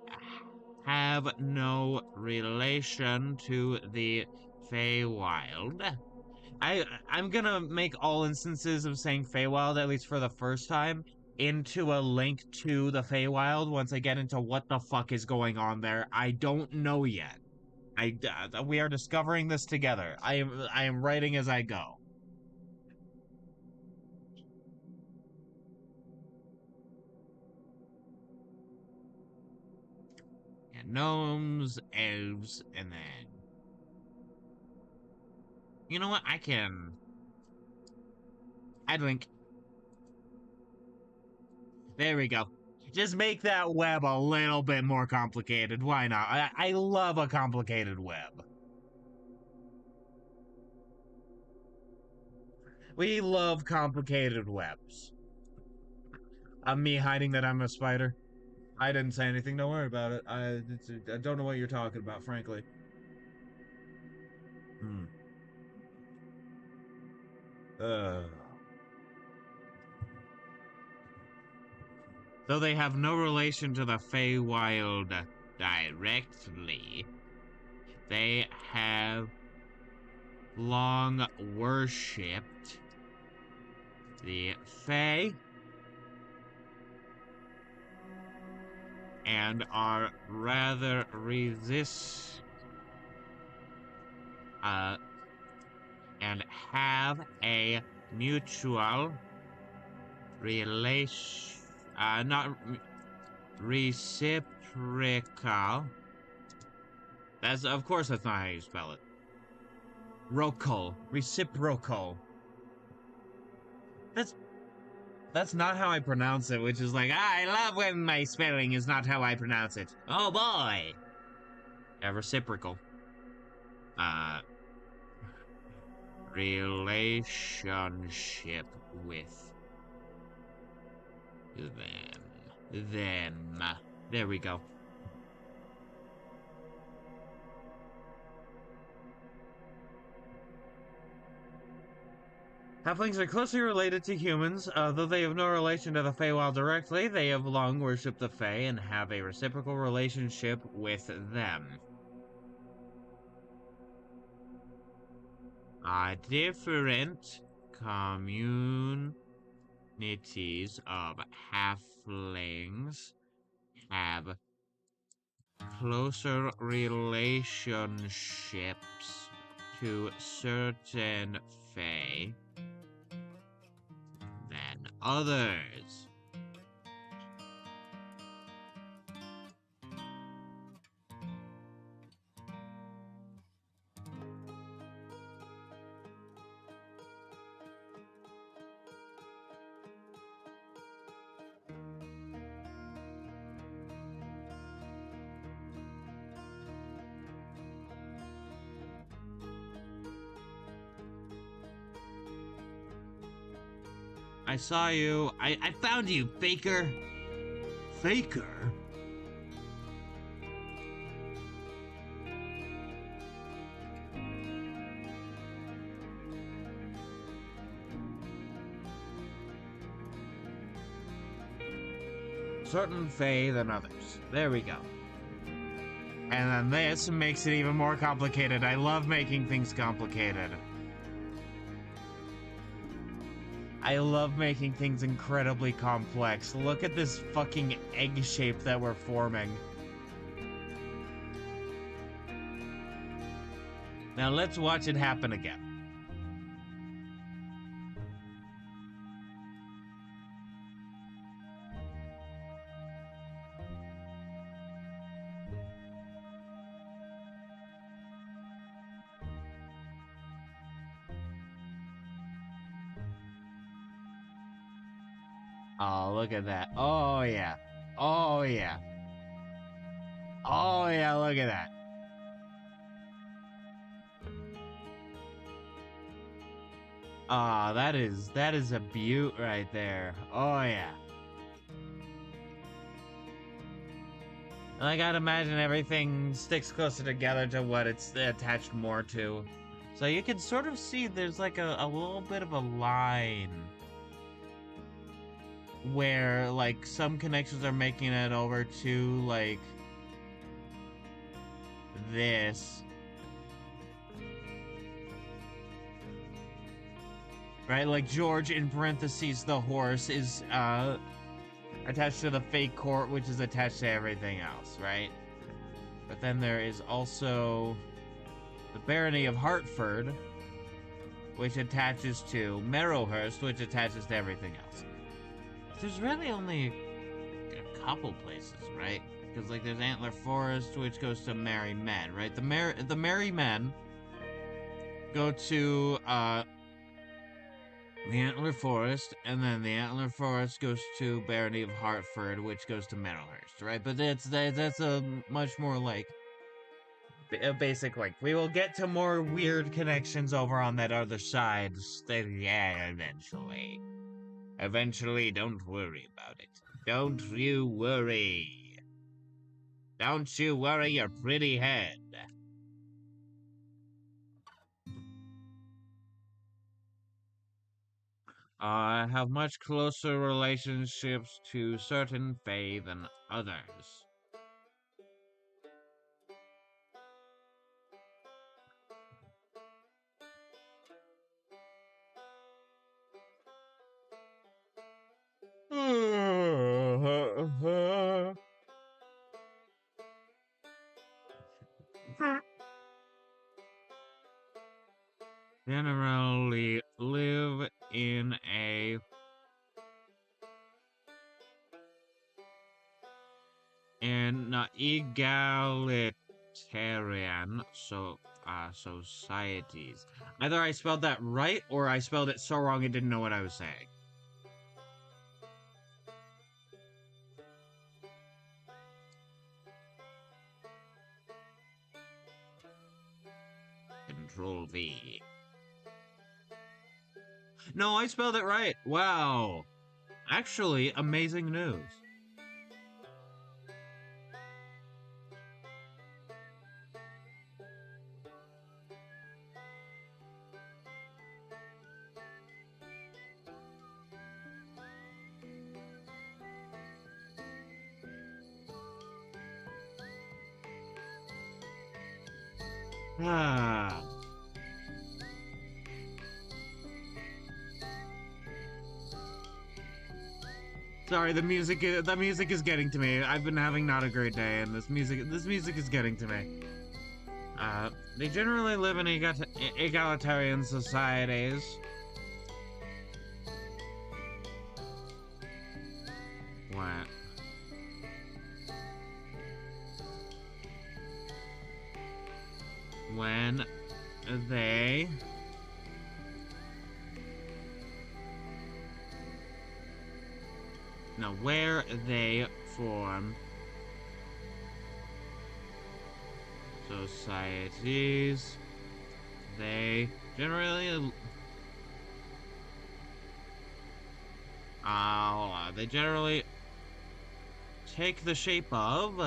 have no relation to the Feywild. I'm gonna make all instances of saying Feywild, at least for the first time, into a link to the Feywild once I get into what the fuck is going on there. I don't know yet. We are discovering this together. I am writing as I go. And gnomes, elves, and then you know what? I can add link. There we go. Just make that web a little bit more complicated. Why not? I love a complicated web. We love complicated webs. Me hiding that I'm a spider. I didn't say anything. Don't worry about it. I don't know what you're talking about, frankly. Hmm. Uh. Though they have no relation to the Feywild directly, they have long worshipped the Fey and are rather and have a mutual relation, not reciprocal. Of course, that's not how you spell it. Reciprocal. That's not how I pronounce it, which is like, I love when my spelling is not how I pronounce it. Oh boy! Yeah, reciprocal. Relationship with them. There we go. Halflings are closely related to humans, though they have no relation to the Feywild directly. They have long worshipped the Fey and have a reciprocal relationship with them. Different communities of halflings have closer relationships to certain Fey than others. I saw you. I found you, Faker. Faker? Certain Fey than others. There we go. And then this makes it even more complicated. I love making things complicated. I love making things incredibly complex. Look at this fucking egg shape that we're forming. Now let's watch it happen again. Oh, look at that. Oh, yeah. Oh, yeah. Oh, yeah, look at that. Ah, that is a beaut right there. Oh, yeah. And I gotta imagine everything sticks closer together to what it's attached more to. So you can sort of see there's like a little bit of a line where like some connections are making it over to like this. Right? Like George in parentheses the horse is attached to the fake court, which is attached to everything else, right? But then there is also the barony of Hartford, which attaches to Merrowhurst, which attaches to everything else. There's really only a couple places, right? Because like there's Antler Forest, which goes to Merry Men, right? The Merry Men go to the Antler Forest, and then the Antler Forest goes to Barony of Hartford, which goes to Merrowhurst, right? But that's a much more like a basic like. We will get to more weird connections over on that other side. Yeah, eventually. Eventually, don't worry about it. Don't you worry. Don't you worry your pretty head. I have much closer relationships to certain fae than others. Generally live in a egalitarian societies. Either I spelled that right or I spelled it so wrong it didn't know what I was saying. Control V. No, I spelled it right. Wow. Actually, amazing news. Ah. Sorry, the music is getting to me. I've been having not a great day, and this music is getting to me. They generally live in egalitarian societies. What? When they now where they form societies, they generally take the shape of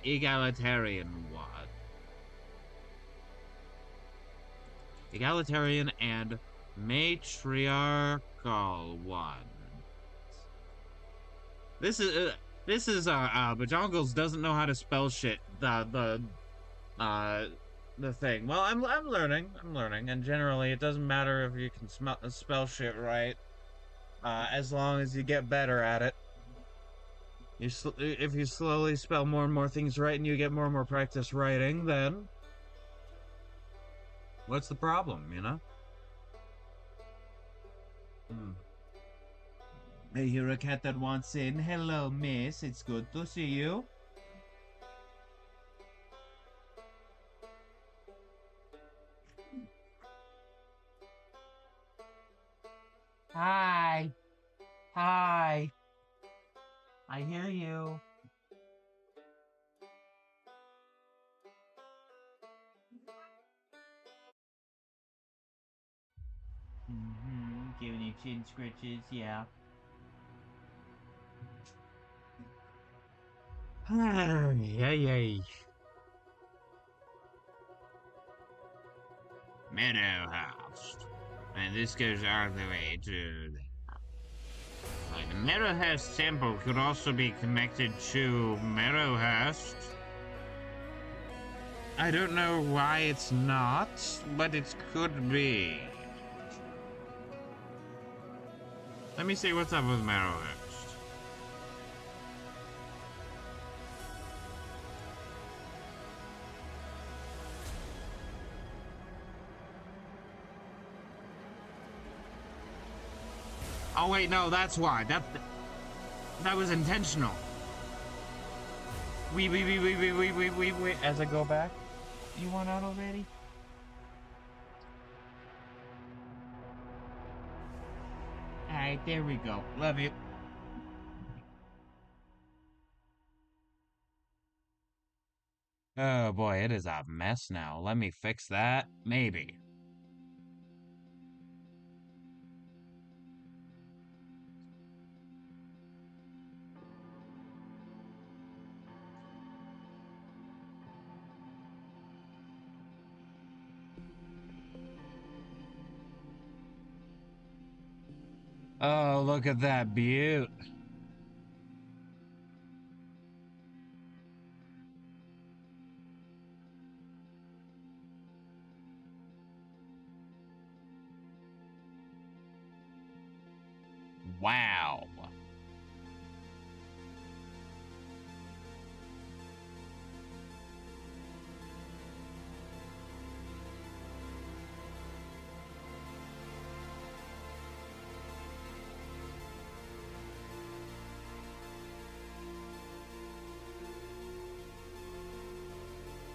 egalitarian one. Egalitarian and matriarchal ones. This is Bajongles doesn't know how to spell shit. The thing. Well, I'm learning. I'm learning, and generally, it doesn't matter if you can spell shit right, as long as you get better at it. If you slowly spell more and more things right, and you get more and more practice writing, then what's the problem? You know. Hey, you're a cat that wants in. Hello, miss. It's good to see you. Hi. I hear you. Giving you chin scratches, yeah. Yay. Meadow House. And this goes all the way to the Meadow House Temple could also be connected to Meadowhurst. I don't know why it's not, but it could be. Let me see what's up with Meadowhurst. Oh wait, no, that's why. That was intentional. Wait. As I go back, you want out already? Alright, there we go. Love you. Oh boy, it is a mess now. Let me fix that. Maybe. Oh, look at that beaut. Wow.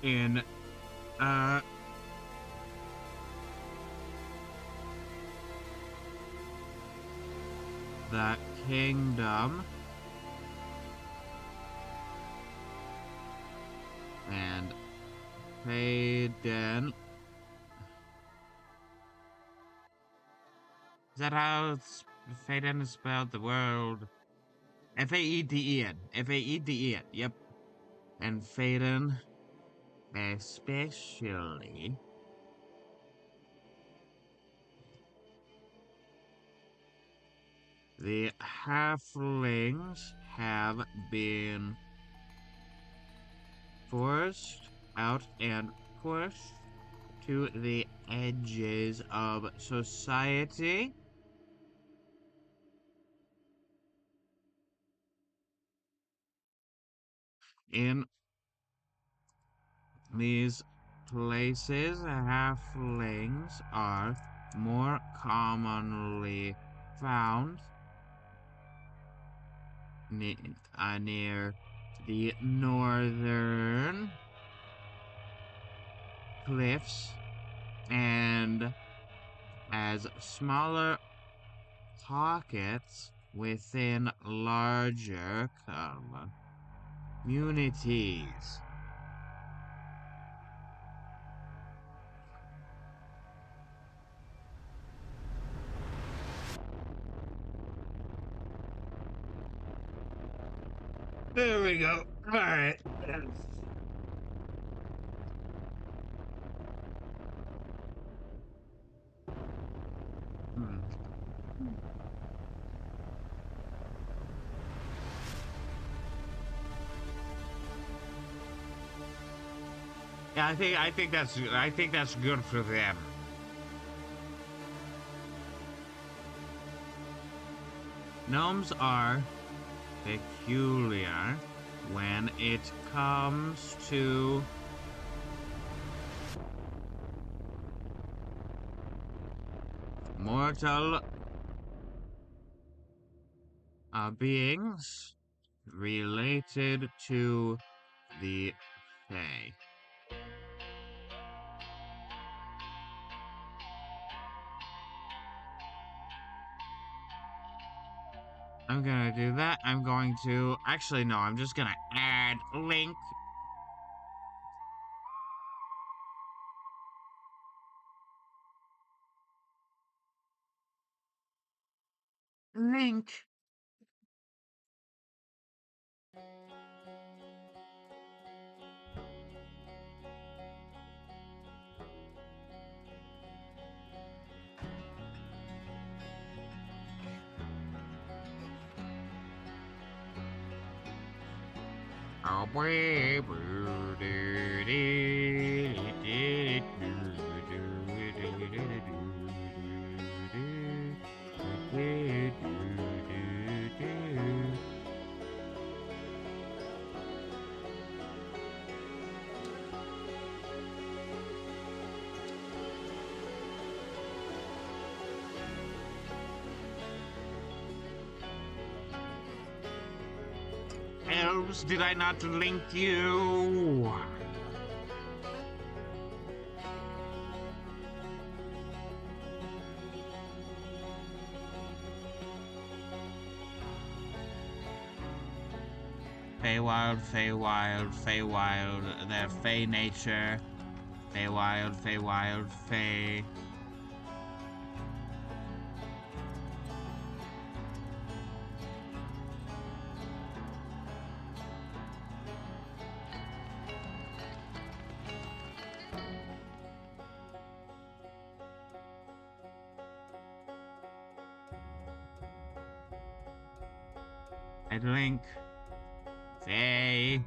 In, uh... the kingdom. And Faden. Is that how Faden is spelled? The world. Faeden. Faeden. Yep. And Faden, especially. The halflings have been forced out and pushed to the edges of society. In these places, halflings are more commonly found near the northern cliffs and as smaller pockets within larger communities. There we go. All right. Yeah, I think that's good for them. Gnomes are peculiar when it comes to mortal beings related to the Fae. I'm gonna do that. I'm going to actually no, I'm just gonna add link. Link. Oh, elves, did I not link you? Feywild, Feywild, Feywild, their Fey nature. Feywild, Feywild, Fey. I link. Fey.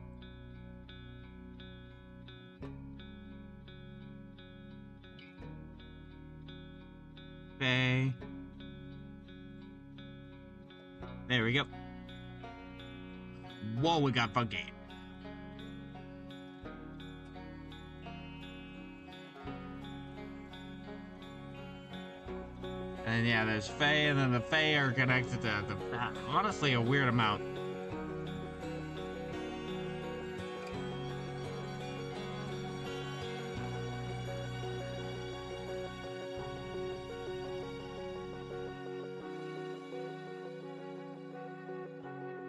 Fey. There we go. Whoa, we got funky. And yeah, there's Fey, and then the Fey are connected to honestly a weird amount.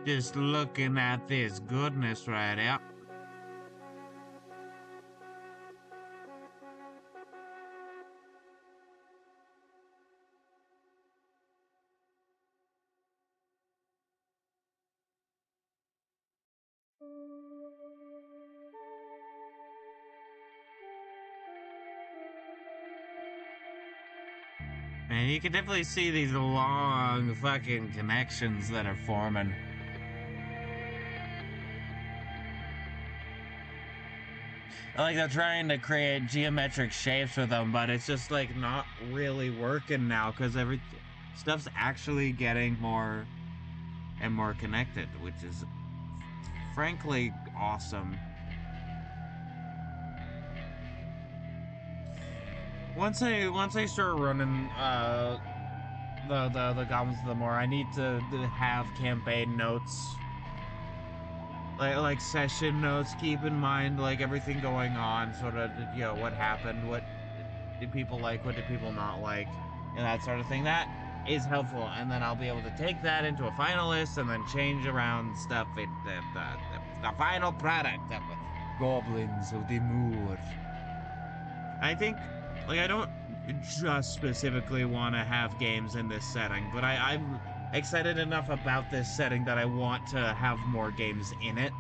Just looking at this goodness right here. And you can definitely see these long fucking connections that are forming. Like they're trying to create geometric shapes with them, but it's just like not really working now because every stuff's actually getting more and more connected, which is frankly awesome. Once I start running the goblins of the moor, I need to have campaign notes, like session notes. Keep in mind like everything going on, sort of what happened, what did people like, what did people not like, and that sort of thing. That is helpful, and then I'll be able to take that into a final list and then change around stuff in the final product of Goblins of the Moor. I think, like, I don't just specifically want to have games in this setting, but I'm excited enough about this setting that I want to have more games in it.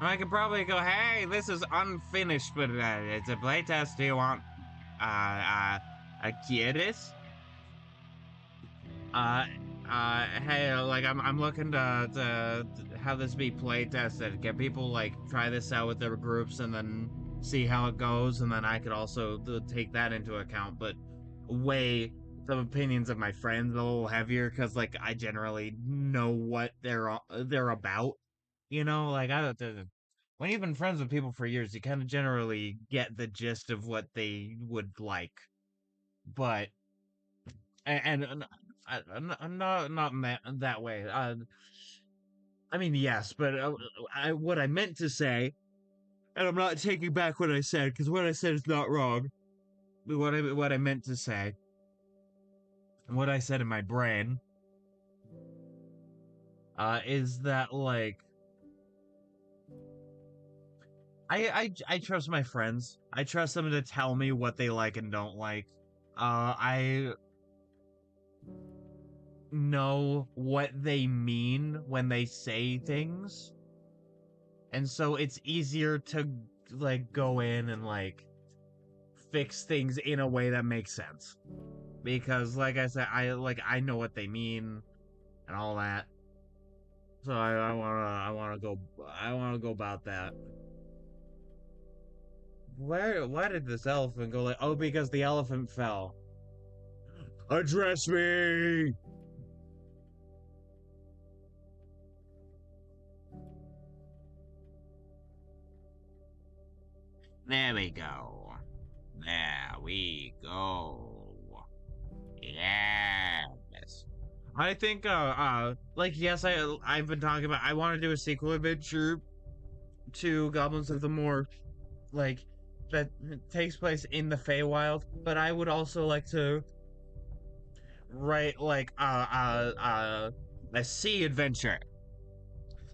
I could probably go, hey, this is unfinished, but it's a playtest. Do you want a Kieris? Hey, like I'm looking to have this be play tested. Get people like try this out with their groups and then see how it goes, and then I could also take that into account. But weigh the opinions of my friends a little heavier because like I generally know what they're about. Like when you've been friends with people for years, you kind of generally get the gist of what they would like. But and I'm not in that way. I mean, yes, but what I meant to say, and I'm not taking back what I said because what I said is not wrong. But what I meant to say, what I said in my brain, is that like I trust my friends. I trust them to tell me what they like and don't like. I know what they mean when they say things. And so it's easier to like go in and like fix things in a way that makes sense. Because like I said, I know what they mean and all that. So I wanna go about that. Why did this elephant go like, oh, because the elephant fell. Address me! There we go. There we go. Yes. I think like yes, I've been talking about I want to do a sequel adventure to Goblins of the Moor, like that takes place in the Feywild, but I would also like to write like a sea adventure.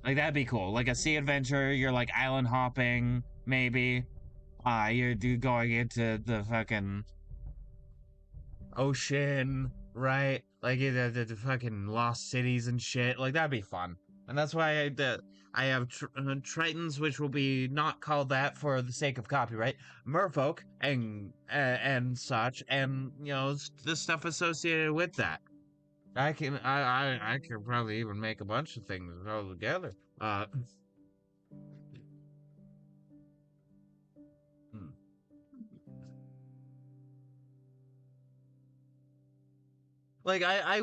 Like that'd be cool. Like a sea adventure, you're like island hopping, maybe. You're going into the fucking ocean, right? Like the fucking lost cities and shit. Like that'd be fun. And that's why I have Tritons, which will be not called that for the sake of copyright, Merfolk and such, and you know the stuff associated with that. I can probably even make a bunch of things all together. Hmm. Like I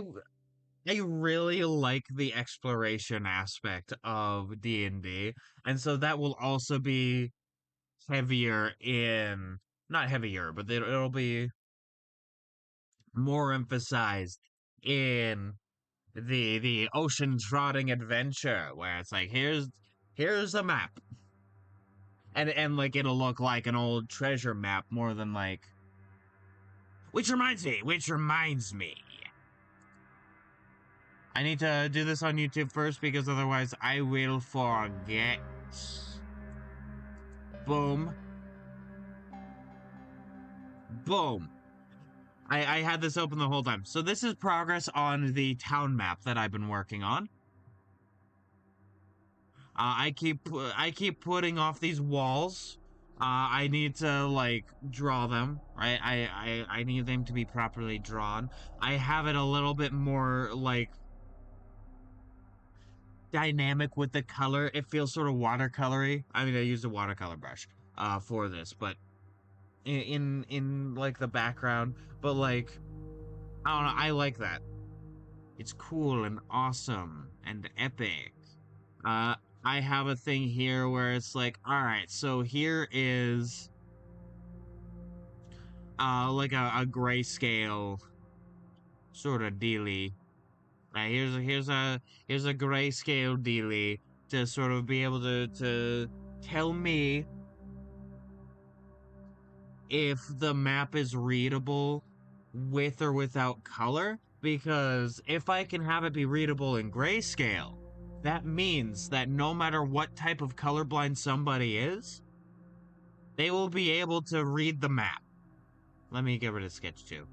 really like the exploration aspect of D&D, and so that will also be heavier in not heavier, but it'll be more emphasized in the ocean trotting adventure where it's like here's a map. And like it'll look like an old treasure map more than like which reminds me. I need to do this on YouTube first because otherwise I will forget. Boom. Boom. I had this open the whole time. So this is progress on the town map that I've been working on. I keep putting off these walls. I need to like draw them, right? I need them to be properly drawn. I have it a little bit more like dynamic with the color. It feels sort of watercolory. I mean, I used a watercolor brush for this, but in like the background, but like I don't know, I like that. It's cool and awesome and epic. I have a thing here where it's like, all right, so here is like a grayscale sort of dealy. Right, here's a grayscale dealy to sort of be able to tell me if the map is readable with or without color, because if I can have it be readable in grayscale, that means that no matter what type of colorblind somebody is, they will be able to read the map. Let me get rid of sketch 2.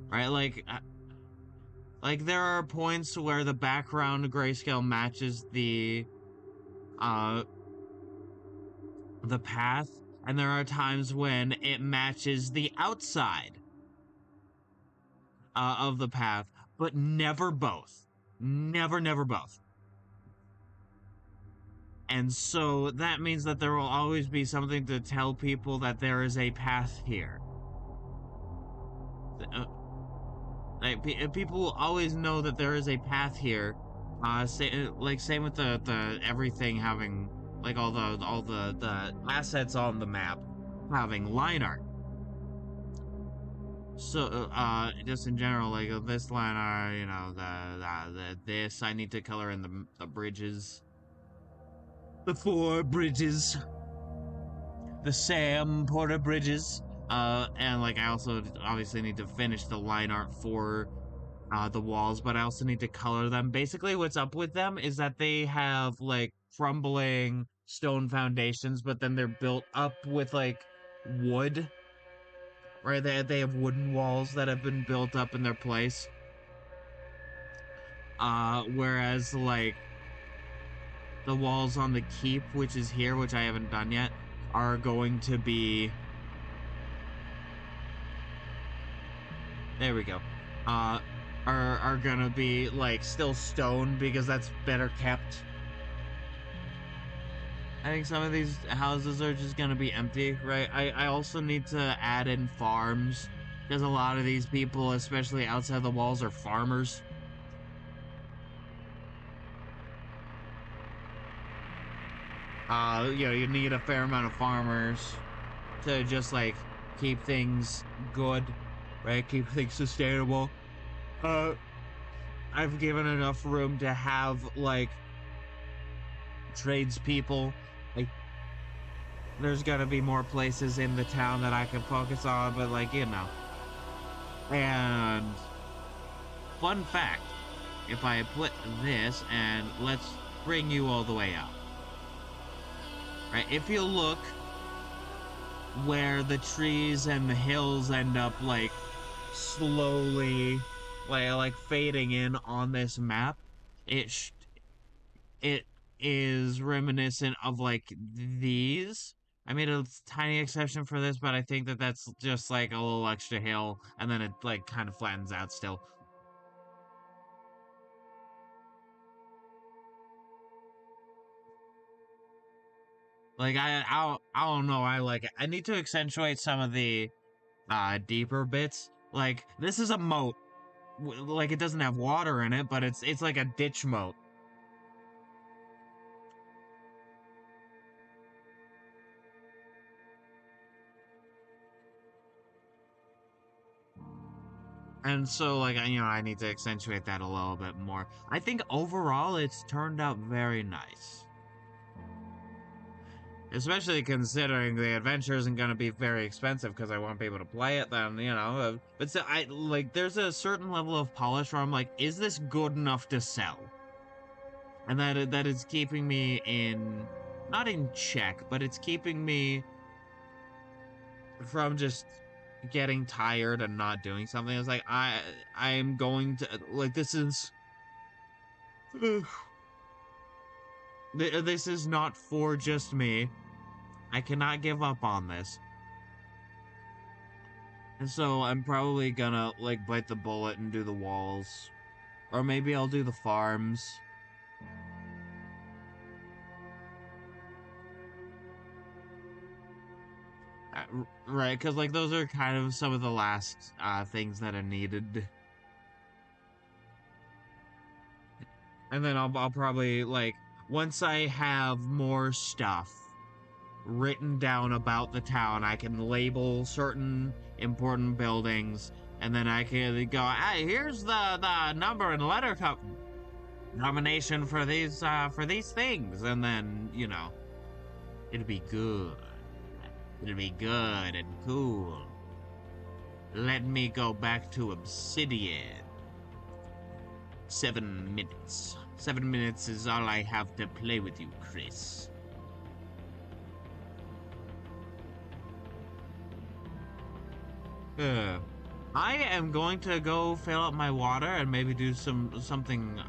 Right, like there are points where the background grayscale matches the path, and there are times when it matches the outside of the path, but never both. Never both. And so that means that there will always be something to tell people that there is a path here. Like, people will always know that there is a path here. Same with the everything having like all the assets on the map having line art. So, just in general, like this line are, you know, this I need to color in the bridges, the 4 bridges, the Sam Porter bridges, and like I also obviously need to finish the line art for the walls, but I also need to color them. Basically, what's up with them is that they have like crumbling stone foundations, but then they're built up with like wood, right? They have wooden walls that have been built up in their place. Whereas like the walls on the keep, which is here, which I haven't done yet, are going to be. There we go. Uh, are gonna be like still stone because that's better kept. I think some of these houses are just gonna be empty, right? I also need to add in farms because a lot of these people, especially outside the walls, are farmers. You know, you need a fair amount of farmers to just like keep things good, right? Keep things sustainable. Uh, I've given enough room to have like tradespeople. Like, there's gonna be more places in the town that I can focus on, but like, you know. And fun fact, if I put this and let's bring you all the way up. Right, if you look where the trees and the hills end up like slowly like fading in on this map, it is reminiscent of like these. I made a tiny exception for this, but I think that that's just like a little extra hill, and then it like kind of flattens out still. Like I don't know. I need to accentuate some of the deeper bits. Like this is a moat. Like it doesn't have water in it, but it's like a ditch moat. And so, like, you know, I need to accentuate that a little bit more. I think overall it's turned out very nice. Especially considering the adventure isn't going to be very expensive because I won't be able to play it then, you know. But so I, like, there's a certain level of polish where I'm like, is this good enough to sell? And that is keeping me in, not in check, but it's keeping me from just getting tired and not doing something. It's like I'm going to like this is this is not for just me. I cannot give up on this. And so I'm probably gonna like bite the bullet and do the walls. Or maybe I'll do the farms. Right, because like those are kind of some of the last things that are needed. And then I'll probably like once I have more stuff written down about the town, I can label certain important buildings, and then I can go, hey, here's the number and letter combination for these things, and then you know it'll be good. It'll be good and cool. Let me go back to Obsidian. 7 minutes. 7 minutes is all I have to play with you, Chris. I am going to go fill up my water and maybe do something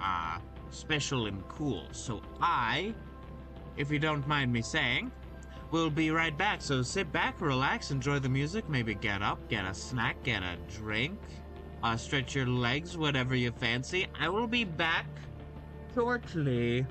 special and cool. So if you don't mind me saying, we'll be right back. So sit back, relax, enjoy the music, maybe get up, get a snack, get a drink, stretch your legs, whatever you fancy. I will be back shortly.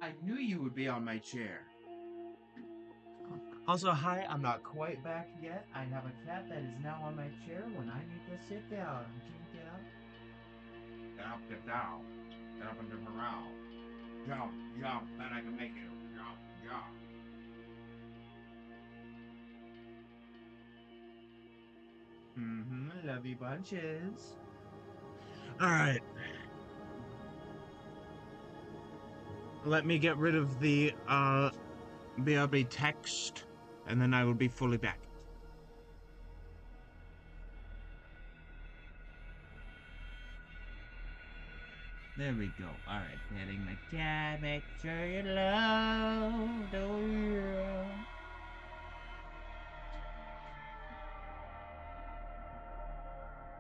I knew you would be on my chair. Also, hi, I'm not quite back yet. I have a cat that is now on my chair when I need to sit down. Can you get up? Get up, get down. Get up and jump around. Jump, jump, then I can make you. Jump, jump. Mm-hmm, love you bunches. Alright, let me get rid of the, BRB text, and then I will be fully back. There we go. Alright, petting the cat, make sure you love the world.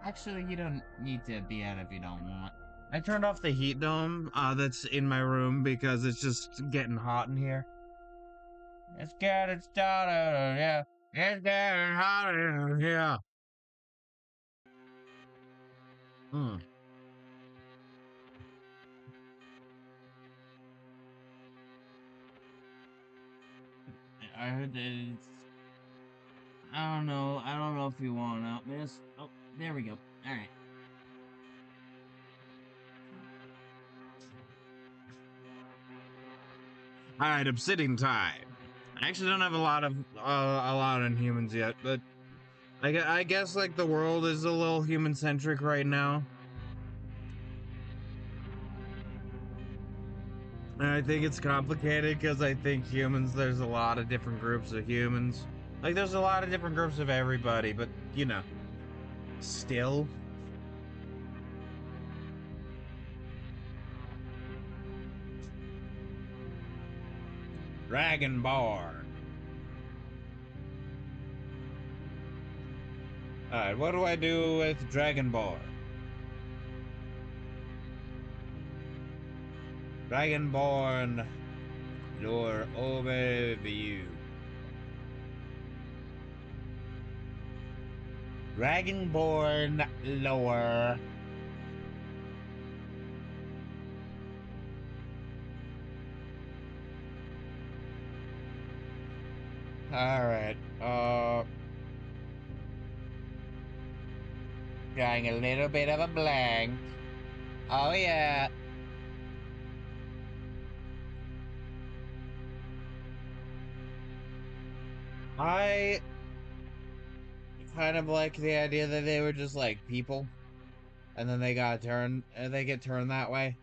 Actually, you don't need to be out if you don't want. I turned off the heat dome that's in my room because it's just getting hot in here. It's getting started, yeah. It's getting hot in here. Hmm. I heard that it's... I don't know. I don't know if you want out, miss. Oh, there we go. Alright. Alright, obsidian time. I actually don't have a lot on humans yet, but I guess like the world is a little human centric right now. And I think it's complicated because I think humans, there's a lot of different groups of humans. Like there's a lot of different groups of everybody, but you know, still. Dragonborn. Alright, what do I do with Dragonborn? Dragonborn lore overview. Dragonborn lore. Alright, drawing a little bit of a blank. Oh yeah. I kind of like the idea that they were just like people, and then they got turned, and they get turned that way.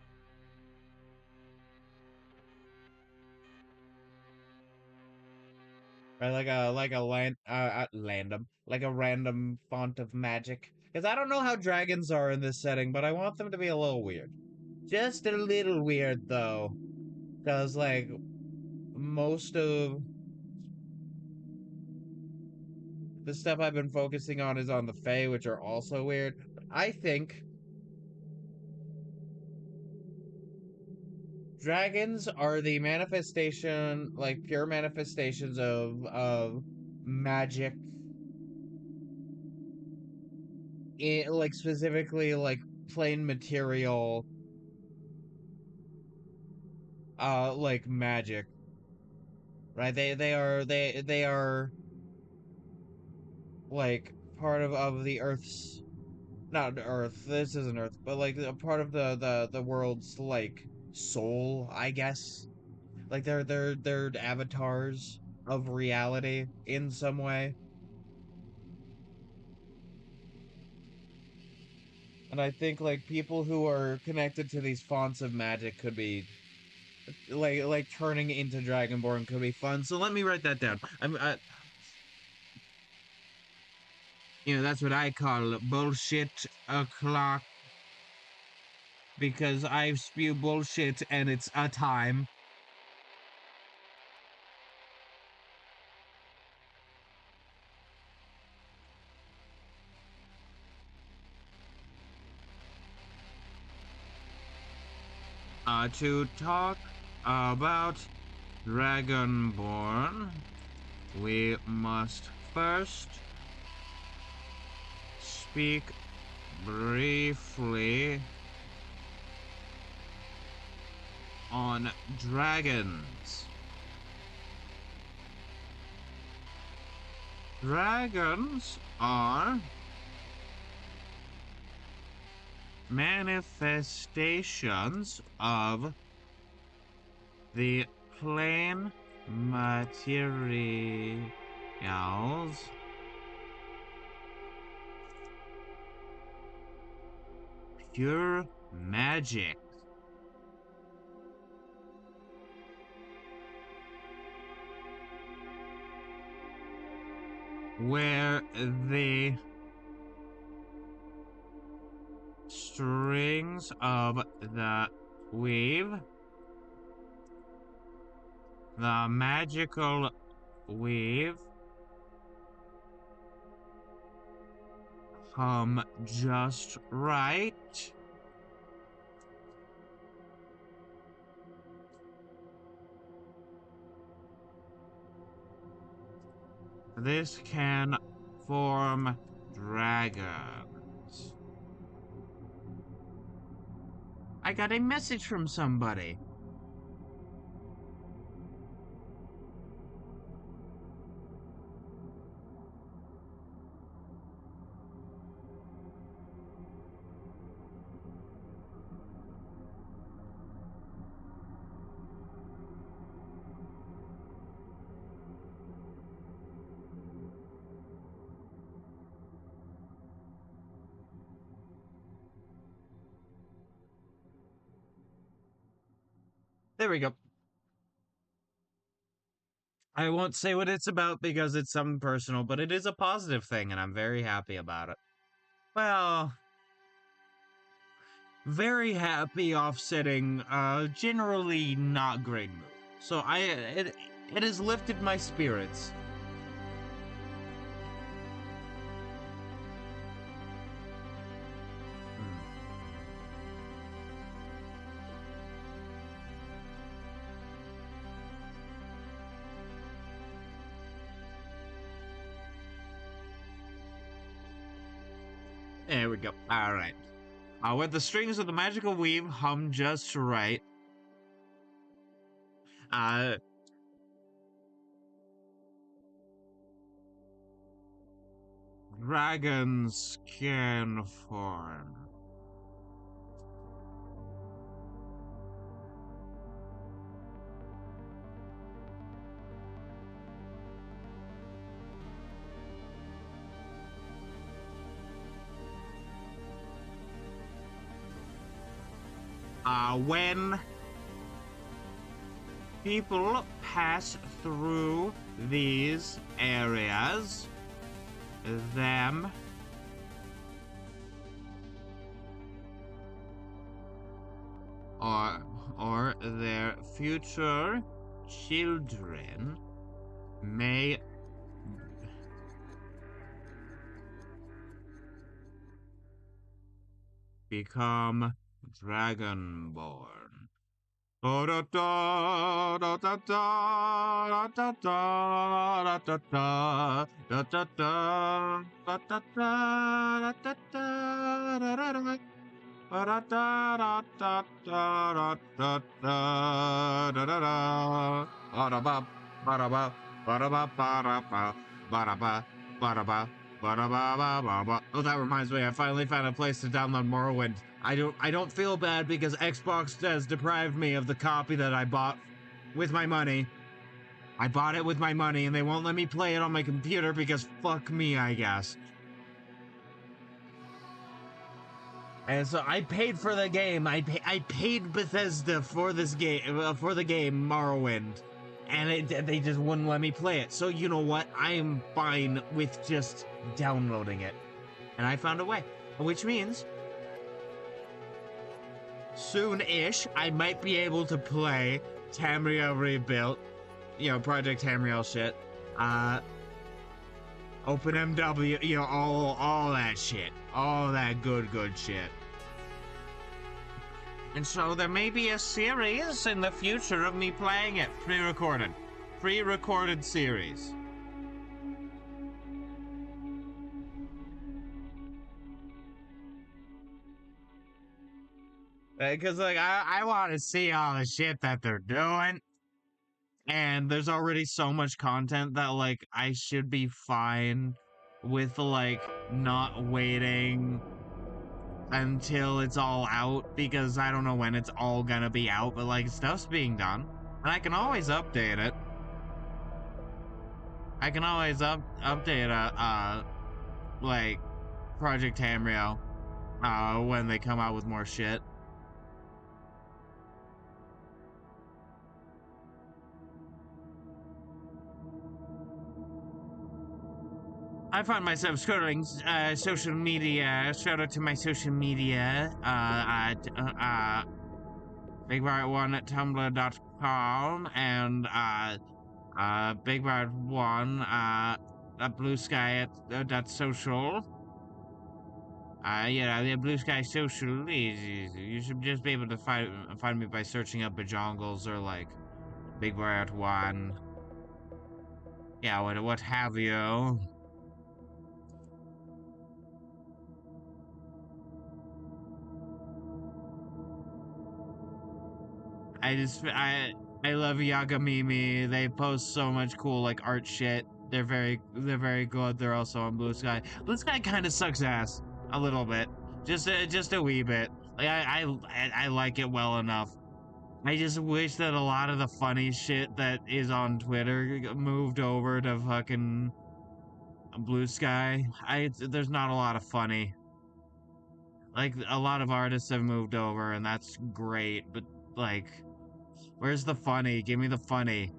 Or like a like a random font of magic. Because I don't know how dragons are in this setting, but I want them to be a little weird. Just a little weird though, because like most of the stuff I've been focusing on is on the Fae, which are also weird. I think dragons are the manifestation, like pure manifestations of magic, like specifically like plain material, like magic, right? They are like part of the Earth's, not Earth. This isn't Earth, but like a part of the world's like soul, I guess. Like they're avatars of reality in some way. And I think like people who are connected to these fonts of magic could be like turning into Dragonborn could be fun. So let me write that down. You know, that's what I call bullshit o'clock because I spew bullshit and it's a time. to talk about Dragonborn, we must first speak briefly on dragons. Dragons are manifestations of the plane materials pure magic, where the strings of the weave, the magical weave, come just right. This can form dragons. I got a message from somebody. There we go. I won't say what it's about because it's something personal, but it is a positive thing, and I'm very happy about it. Well, very happy offsetting generally not great mood. So it has lifted my spirits. There we go. All right. Where the strings of the magical weave hum just right. Dragons can form. When people pass through these areas, them or their future children may become Dragonborn. Oh, that reminds me, I finally found a place to download Morrowind. I don't feel bad because Xbox has deprived me of the copy that I bought with my money. I bought it with my money and they won't let me play it on my computer because fuck me, I guess. And so I paid for the game. I paid Bethesda for this game, for the game Morrowind, and they just wouldn't let me play it. So you know what? I am fine with just downloading it, and I found a way, which means soon-ish I might be able to play Tamriel Rebuilt, you know, Project Tamriel shit, OpenMW, you know, all that shit, all that good shit. And so there may be a series in the future of me playing it, pre-recorded. Pre-recorded series. Because, like, I want to see all the shit that they're doing. And there's already so much content that, like, I should be fine with, like, not waiting until it's all out, because I don't know when it's all gonna be out, but, like, stuff's being done. And I can always update it. I can always update, like, Project Tamrio, when they come out with more shit. I find myself scrolling social media. Shout out to my social media. BigBart1 at tumblr.com and BigBart1 at Blue Sky at social. Yeah, the Blue Sky social. You should just be able to find me by searching up Bajongles or like BigBart1. Yeah, what have you. I love Yagamimi. They post so much cool like art shit. They're very good. They're also on Blue Sky. Blue Sky kind of sucks ass a little bit, just a wee bit. Like I like it well enough. I just wish that a lot of the funny shit that is on Twitter moved over to fucking Blue Sky. There's not a lot of funny. Like a lot of artists have moved over, and that's great. But like. Where's the funny? Give me the funny.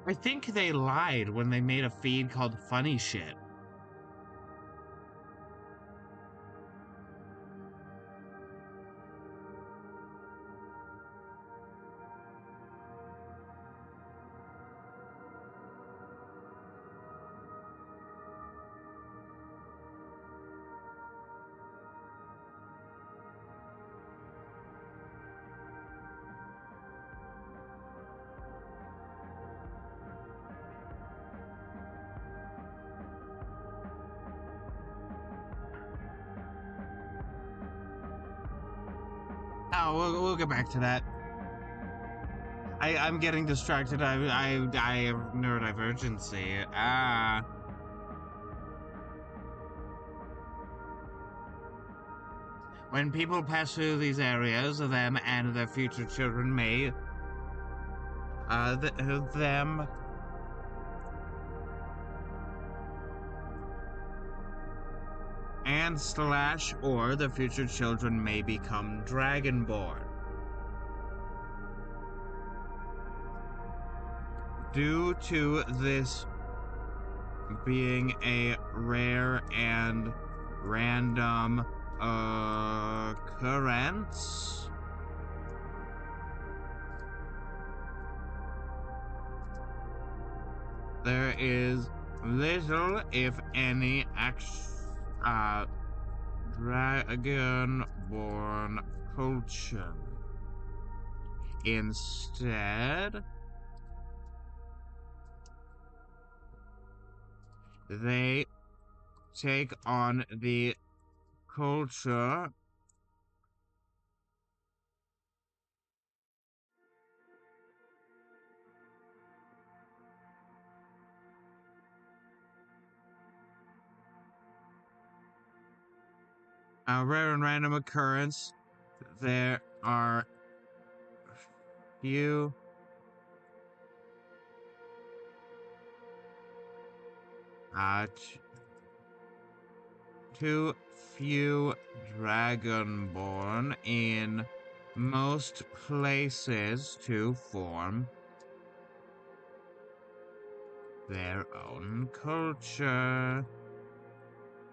I think they lied when they made a feed called Funny Shit. Oh, we'll get back to that. I'm getting distracted. I have neurodivergency. When people pass through these areas, them and their future children may, them and slash or the future children may become dragonborn. Due to this being a rare and random occurrence, there is little, if any, dragonborn culture. Instead, they take on the culture a rare and random occurrence. There are few Too few dragonborn in most places to form their own culture.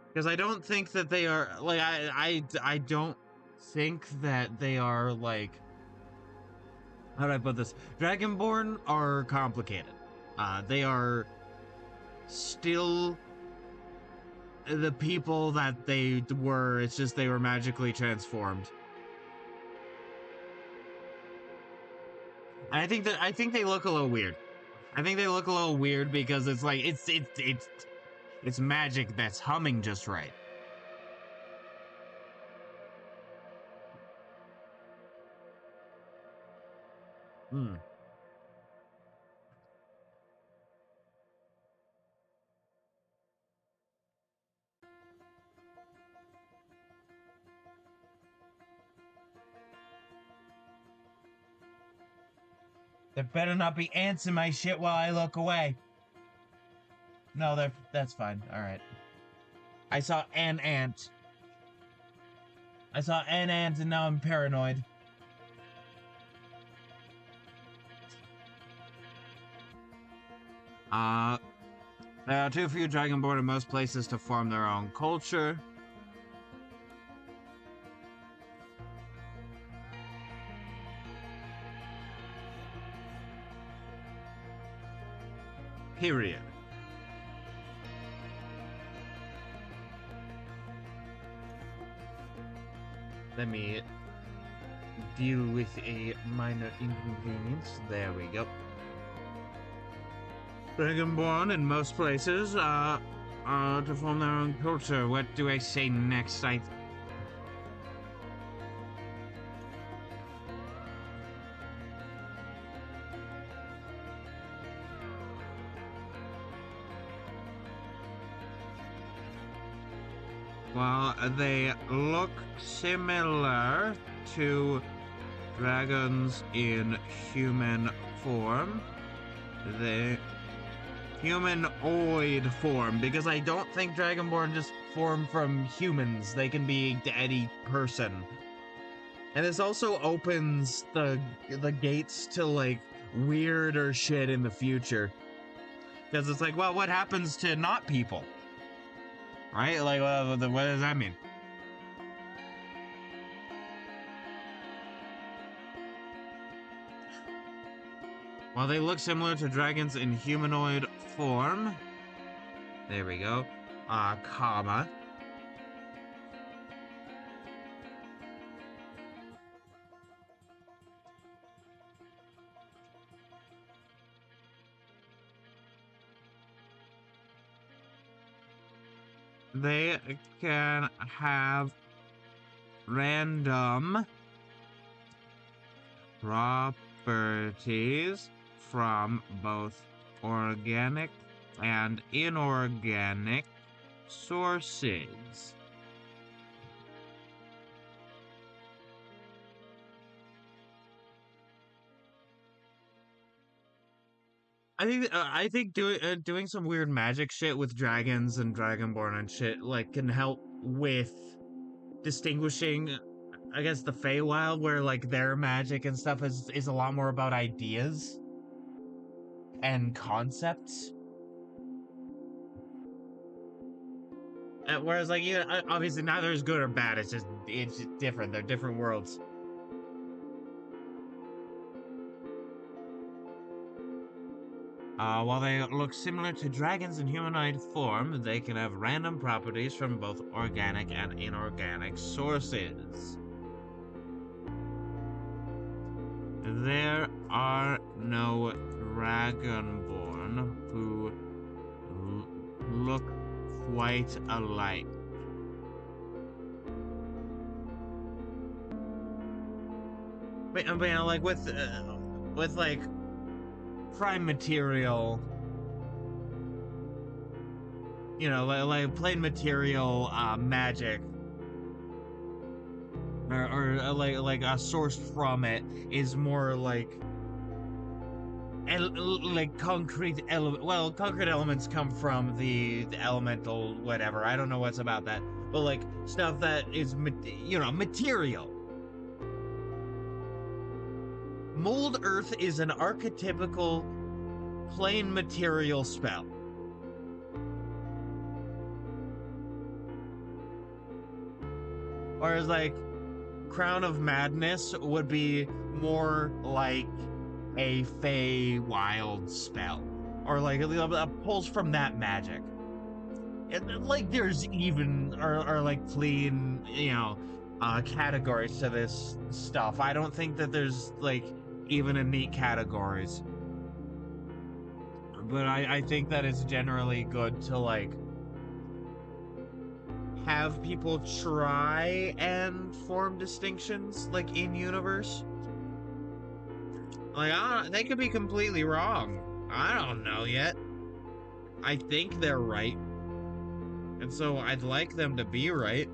Because I don't think that they are, like, I don't think that they are, like, how do I put this? Dragonborn are complicated. They are still the people that they were, it's just they were magically transformed. And I think they look a little weird. I think they look a little weird because it's like it's magic that's humming just right. Hmm. There better not be ants in my shit while I look away. No, that's fine. All right. I saw an ant. I saw an ant and now I'm paranoid. There are too few dragonborn in most places to form their own culture. Period. Let me deal with a minor inconvenience. There we go. Dragonborn in most places to form their own culture. What do I say next? Well, they look similar to dragons in human form. The humanoid form, because I don't think Dragonborn just form from humans. They can be any person. And this also opens the gates to, like, weirder shit in the future. Because it's like, well, what happens to not people? Right? Like, what does that mean? While they look similar to dragons in humanoid form, there we go, comma. They can have random properties from both organic and inorganic sources. I think doing some weird magic shit with dragons and dragonborn and shit like can help with distinguishing, I guess, the Feywild, where like their magic and stuff is a lot more about ideas and concepts. Whereas, like, obviously neither is good or bad. It's just different. They're different worlds. While they look similar to dragons in humanoid form, they can have random properties from both organic and inorganic sources. There are no dragonborn who look quite alike. But you know, like with like prime material, you know, like plain material magic, or like a source from it is more like like concrete element. Well, concrete elements come from the elemental whatever. I don't know what's about that, but like stuff that is material. Mold Earth is an archetypical plain material spell. Whereas like Crown of Madness would be more like a Fey Wild spell. Or like a pulse from that magic. Like there's even or like clean, categories to this stuff. I don't think that there's like even a neat categories. But I think that it's generally good to like have people try and form distinctions like in universe. Like they could be completely wrong. I don't know yet. I think they're right. And so I'd like them to be right.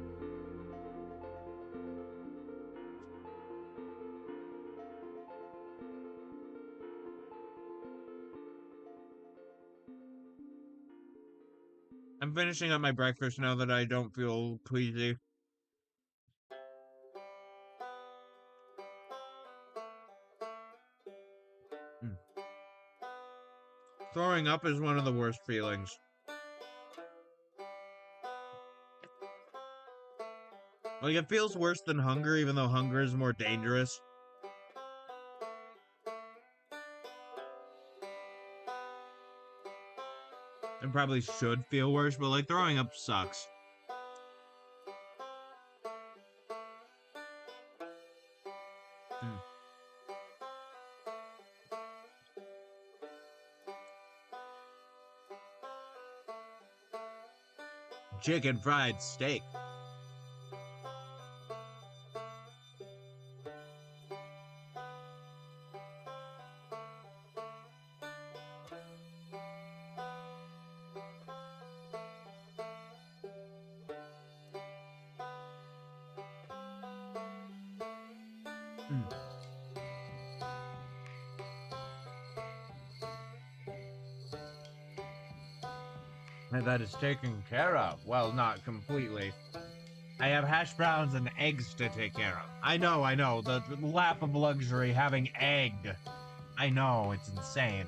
I'm finishing up my breakfast now that I don't feel queasy. Throwing up is one of the worst feelings. Like, it feels worse than hunger, even though hunger is more dangerous. It probably should feel worse, but like, throwing up sucks. Chicken fried steak. And that is taken care of. Well, not completely. I have hash browns and eggs to take care of. I know. The lap of luxury having egg. I know, it's insane.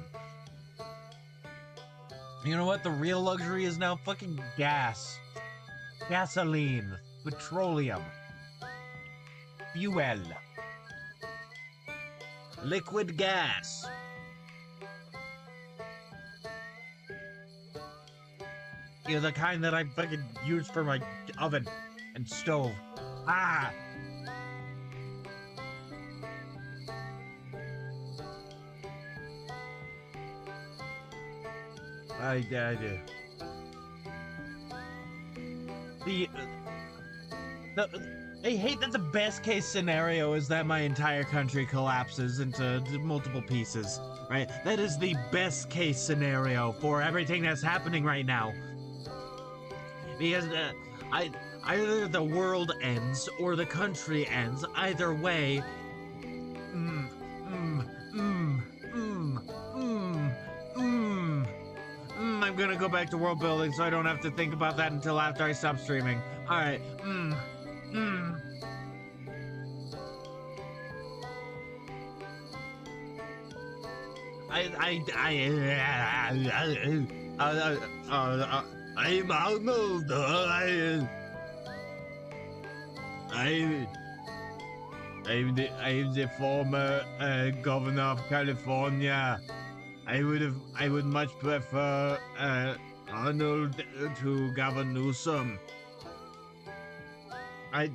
You know what? The real luxury is now fucking gas. Gasoline. Petroleum. Fuel. Liquid gas. You're the kind that I fucking use for my oven and stove. Ah! I do. I hate that the best case scenario is that my entire country collapses into multiple pieces, right? That is the best case scenario for everything that's happening right now. Because either the world ends or the country ends. Either way, I'm gonna go back to world building so I don't have to think about that until after I stop streaming. All right. I'm Arnold. I'm the former governor of California. I would much prefer Arnold to Gavin Newsom. I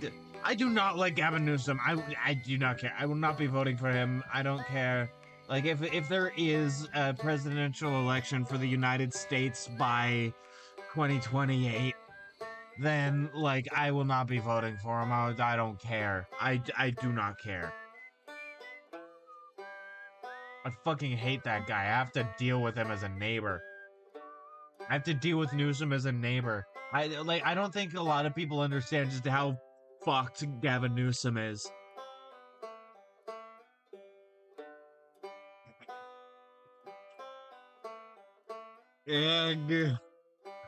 do not like Gavin Newsom. I do not care. I will not be voting for him. I don't care. Like if there is a presidential election for the United States by 2028, then like I will not be voting for him. I don't care. I do not care. I fucking hate that guy. I have to deal with him as a neighbor. I have to deal with Newsom as a neighbor. I don't think a lot of people understand just how fucked Gavin Newsom is. Egg.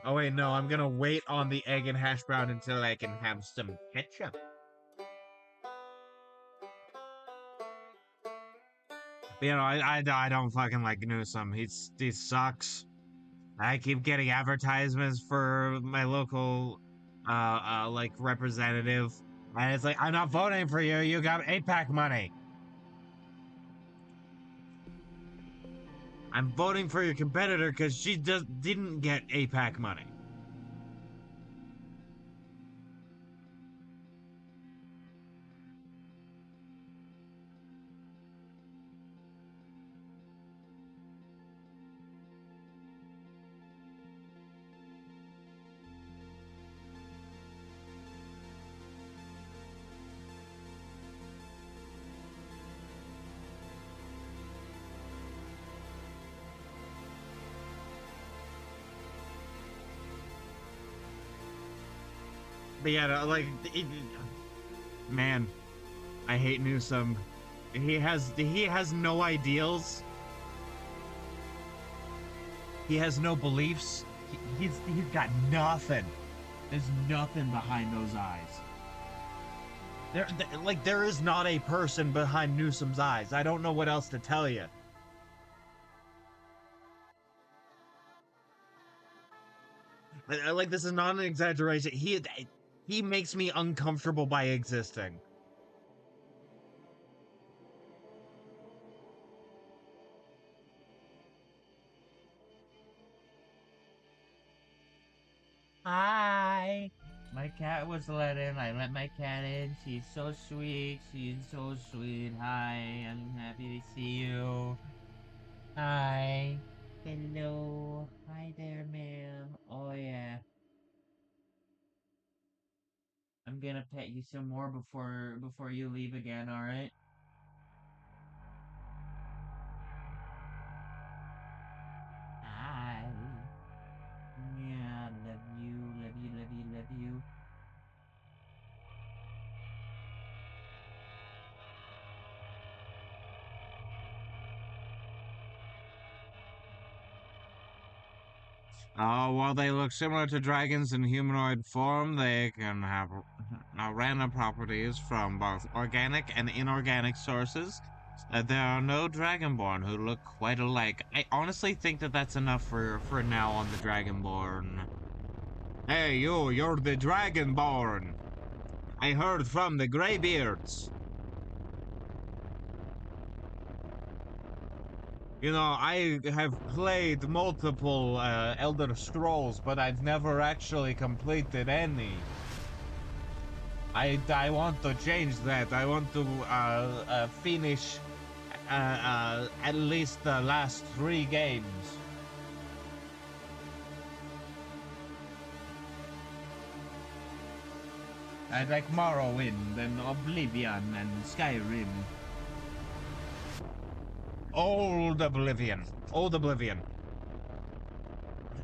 Oh wait, no, I'm gonna wait on the egg and hash brown until I can have some ketchup. But, I don't fucking like Newsom. He sucks. I keep getting advertisements for my local, like representative, and it's like I'm not voting for you. You got APAC money. I'm voting for your competitor because she just didn't get APAC money. But yeah, like, man, I hate Newsom. He has no ideals. He has no beliefs. He's got nothing. There's nothing behind those eyes. There is not a person behind Newsom's eyes. I don't know what else to tell you. Like, this is not an exaggeration. He makes me uncomfortable by existing. Hi. My cat was let in. I let my cat in. She's so sweet. She's so sweet. Hi. I'm happy to see you. Hi. Hello. Hi there, ma'am. Oh yeah. I'm gonna pet you some more before you leave again, alright? Hi. Yeah, love you, love you, love you, love you. While they look similar to dragons in humanoid form, they can have random properties from both organic and inorganic sources. There are no dragonborn who look quite alike. I honestly think that that's enough for now on the dragonborn. Hey, you're the dragonborn. I heard from the Greybeards. I have played multiple Elder Scrolls, but I've never actually completed any. I want to change that. I want to finish at least the last 3 games. I like Morrowind and Oblivion and Skyrim. Old Oblivion. Old Oblivion.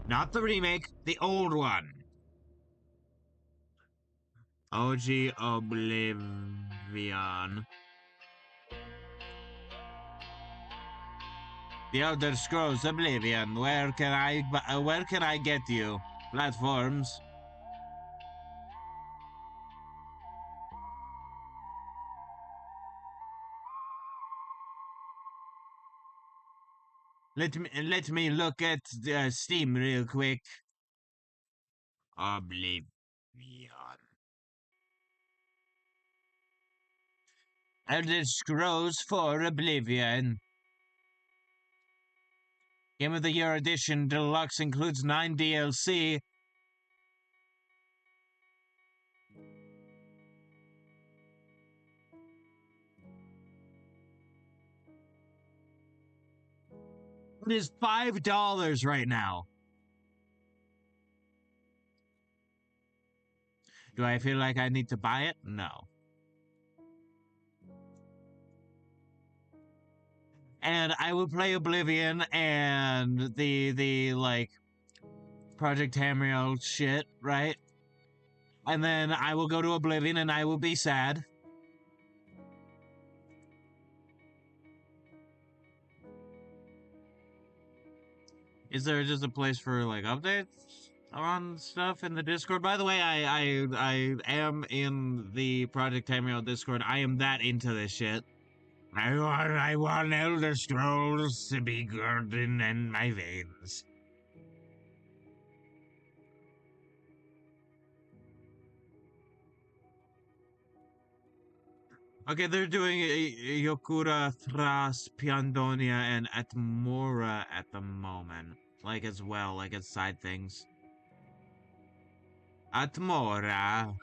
Not the remake, the old one. OG Oblivion. The Elder Scrolls Oblivion. Where can I get you? Platforms. Let me look at Steam real quick. Oblivion. Elder Scrolls 4 Oblivion. Game of the Year Edition Deluxe includes 9 DLC. It is $5 right now. Do I feel like I need to buy it? No. And I will play Oblivion and the like Project Tamriel shit, right? And then I will go to Oblivion and I will be sad. Is there just a place for like updates on stuff in the Discord? By the way, I am in the Project Tamriel Discord. I am that into this shit. I want Elder Scrolls to be good in my veins. Okay, they're doing Yokura, Thras, Piandonia, and Atmora at the moment. Like, as well, like, as side things. Atmora.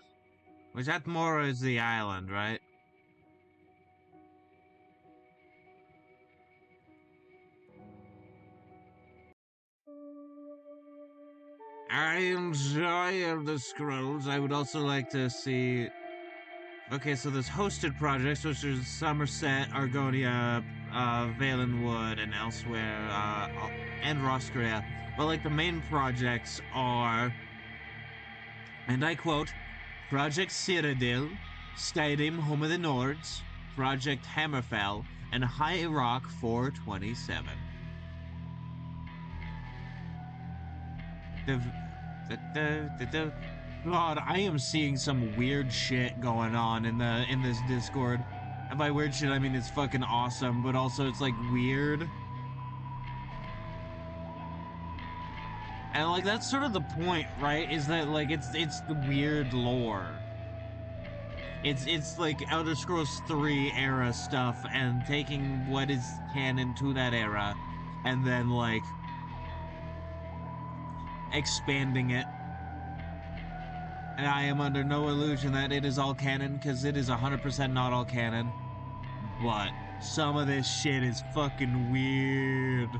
Which Atmora is the island, right? I enjoy the scrolls. I would also like to see. Okay, so there's hosted projects, which is Somerset, Argonia, Valenwood, and elsewhere, and Roscrea. But like the main projects are, and I quote, Project Cyrodiil, Skyrim Home of the Nords, Project Hammerfell, and High Rock 427. God, I am seeing some weird shit going on in this Discord. And by weird shit, I mean it's fucking awesome, but also it's like weird. And like that's sort of the point, right? Is that like it's the weird lore. It's like Elder Scrolls 3 era stuff and taking what is canon to that era and then like expanding it. And I am under no illusion that it is all canon, because it is 100% not all canon. But some of this shit is fucking weird.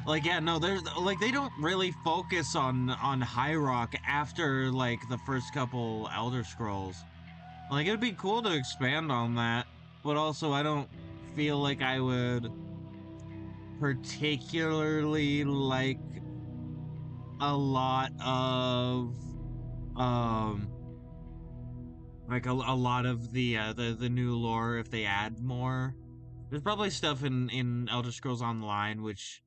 Like, yeah, no, there's like they don't really focus on High Rock after like the first couple Elder Scrolls. Like, it'd be cool to expand on that, but also I don't feel like I would particularly like a lot of like a lot of the new lore if they add more. There's probably stuff in Elder Scrolls Online which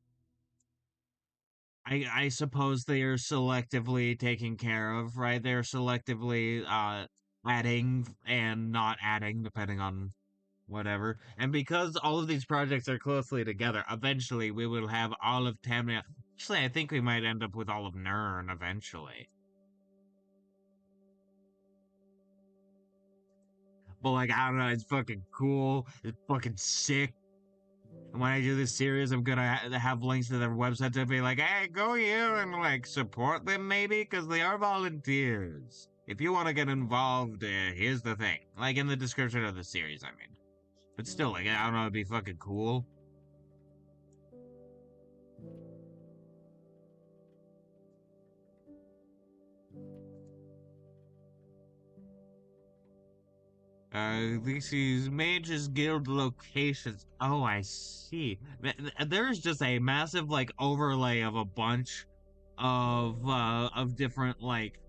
I suppose they are selectively taking care of, right? They're selectively adding and not adding depending on whatever. And because all of these projects are closely together, eventually we will have all of Tamriel. Actually, I think we might end up with all of Nirn eventually. But like, I don't know, it's fucking cool. It's fucking sick. And when I do this series, I'm gonna have links to their website to be like, hey, go here and like support them maybe, because they are volunteers. If you want to get involved, here's the thing. Like in the description of the series, I mean. But still, like, I don't know, it'd be fucking cool. This is Mage's Guild locations. Oh, I see. There's just a massive, like, overlay of a bunch of different, like,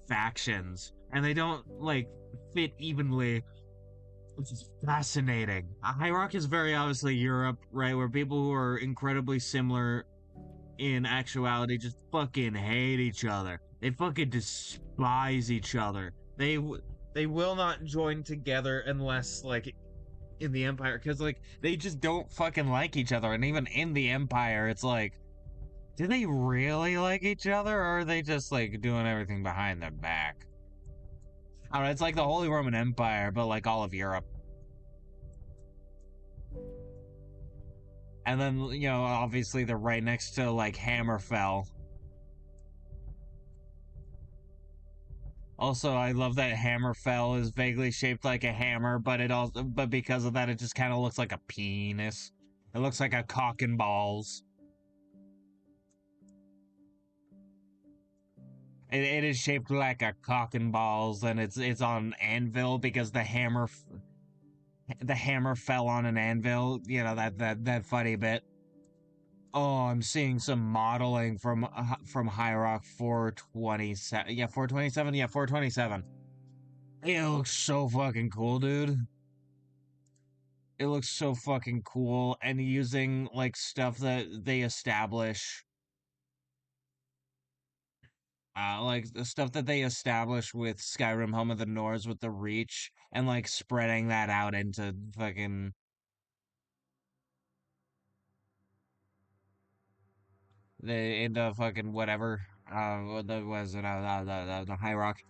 factions. And they don't, like, fit evenly, which is fascinating. High Rock is very obviously Europe, right? Where people who are incredibly similar in actuality just fucking hate each other. They fucking despise each other. They will not join together unless like in the Empire, because like they just don't fucking like each other. And even in the Empire, it's like, do they really like each other, or are they just like doing everything behind their back? I don't know, it's like the Holy Roman Empire, but like all of Europe. And then, you know, obviously they're right next to like Hammerfell. Also, I love that Hammerfell is vaguely shaped like a hammer, but because of that, it just kind of looks like a penis. It looks like a cock and balls. It is shaped like a cock and balls, and it's on an anvil because the hammer fell on an anvil. You know that funny bit. Oh, I'm seeing some modeling from High Rock 427. Yeah, 427. Yeah, 427. It looks so fucking cool, dude. It looks so fucking cool, and using like stuff that they establish, like the stuff that they establish with Skyrim Home of the Nords with the Reach, and like spreading that out into fucking into fucking whatever. What was it? The High Rock.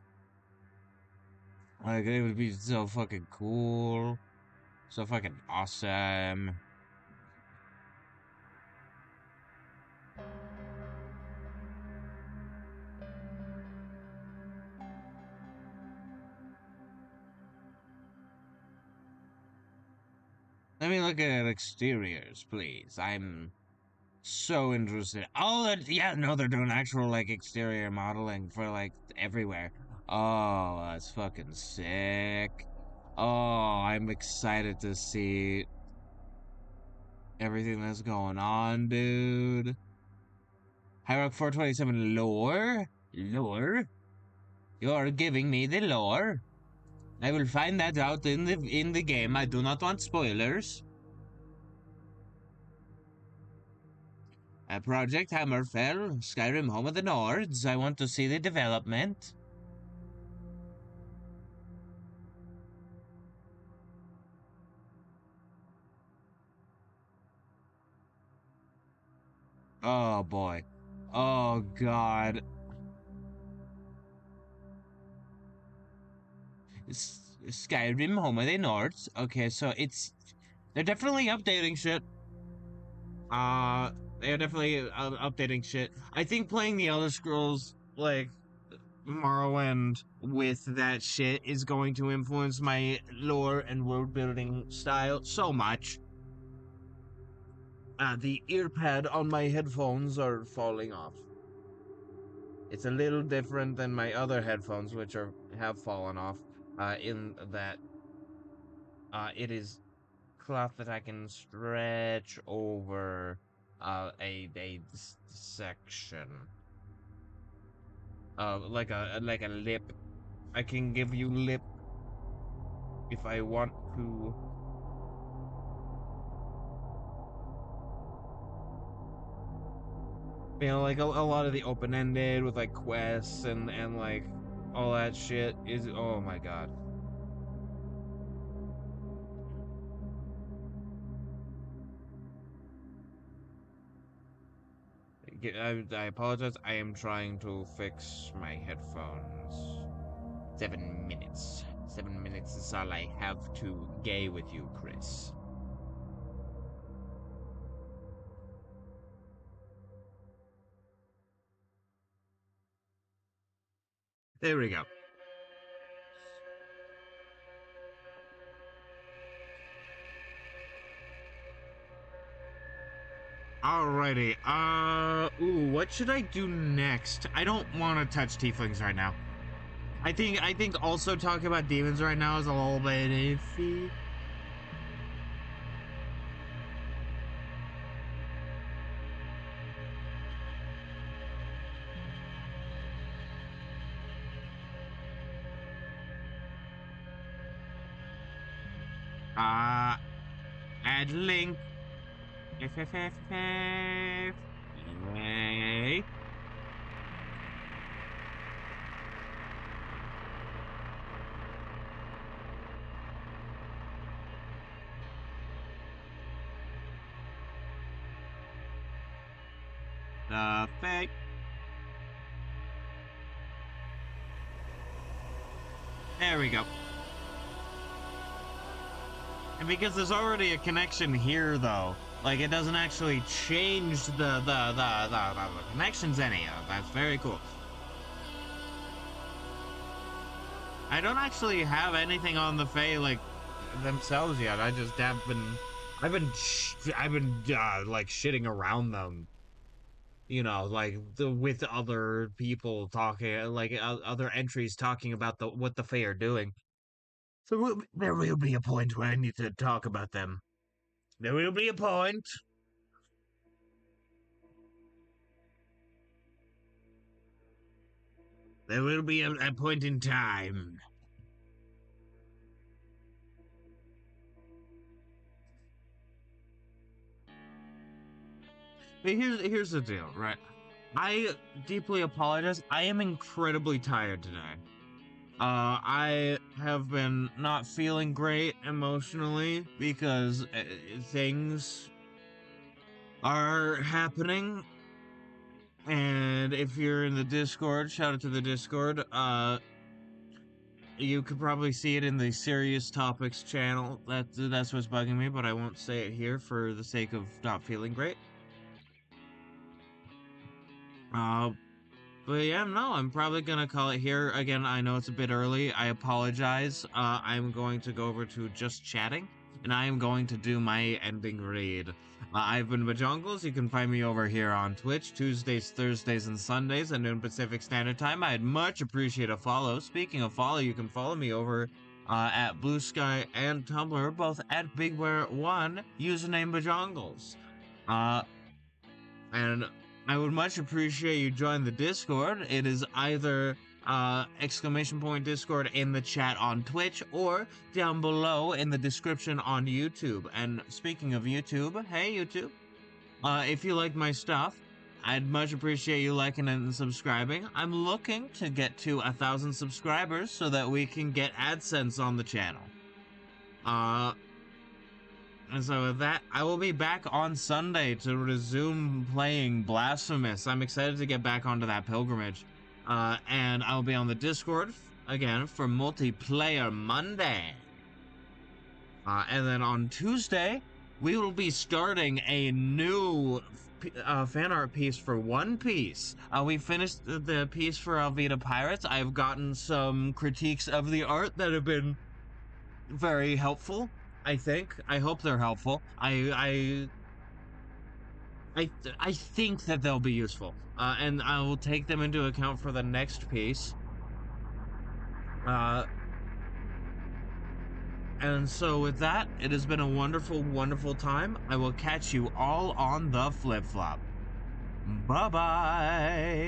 Like it would be so fucking cool, so fucking awesome. Let me look at exteriors, please. I'm so interested. Oh, yeah, no, they're doing actual like exterior modeling for like everywhere. Oh, that's fucking sick. Oh, I'm excited to see everything that's going on, dude. High Rock 427 lore? Lore? You're giving me the lore? I will find that out in the game. I do not want spoilers. Project Hammerfell, Skyrim Home of the Nords. I want to see the development. Oh boy. Oh god. Skyrim Home of the Nords. Okay, so they're definitely updating shit. Uh they're definitely updating shit. I think playing the Elder Scrolls like Morrowind with that shit is going to influence my lore and world building style so much. The ear pad on my headphones are falling off. It's a little different than my other headphones, which have fallen off. In that it is cloth that I can stretch over a section. Like a lip. I can give you lip if I want to. You know, like a lot of the open ended with like quests and like all that shit is, oh my god. I apologize. I am trying to fix my headphones. 7 minutes. 7 minutes is all I have to gay with you, Chris. There we go. Alrighty. Ooh, what should I do next? I don't want to touch tieflings right now. I think also talking about demons right now is a little bit iffy. Uh, add link. Yay. Fake. There we go. And because there's already a connection here, though, like it doesn't actually change the connections any of. That's very cool. I don't actually have anything on the Fae like themselves yet. I just I've been like shitting around them. You know, like with other people talking, like other entries talking about what the Fae are doing. So there will be a point where I need to talk about them. There will be a point. There will be a point in time. But here's the deal, right? I deeply apologize. I am incredibly tired today. I have been not feeling great emotionally because things are happening. And if you're in the Discord, shout out to the Discord. You could probably see it in the Serious Topics channel. That's what's bugging me, but I won't say it here for the sake of not feeling great. Uh, But yeah, no, I'm probably gonna call it here. Again, I know it's a bit early. I apologize. I'm going to go over to just chatting, and I am going to do my ending read. I've been Bajongles. You can find me over here on Twitch, Tuesdays, Thursdays, and Sundays at noon Pacific Standard Time. I'd much appreciate a follow. Speaking of follow, you can follow me over at Blue Sky and Tumblr, both at BigWare1, username Bajongles. And I would much appreciate you join the Discord. It is either !Discord in the chat on Twitch or down below in the description on YouTube. And speaking of YouTube, hey YouTube, if you like my stuff, I'd much appreciate you liking and subscribing. I'm looking to get to 1,000 subscribers so that we can get AdSense on the channel. And so with that, I will be back on Sunday to resume playing Blasphemous. I'm excited to get back onto that pilgrimage. And I'll be on the Discord, again, for Multiplayer Monday. And then on Tuesday, we will be starting a new fan art piece for One Piece. We finished the piece for Alvida Pirates. I've gotten some critiques of the art that have been very helpful. I think. I hope they're helpful. I think that they'll be useful. And I will take them into account for the next piece. And so with that, it has been a wonderful, wonderful time. I will catch you all on the flip-flop. Bye-bye!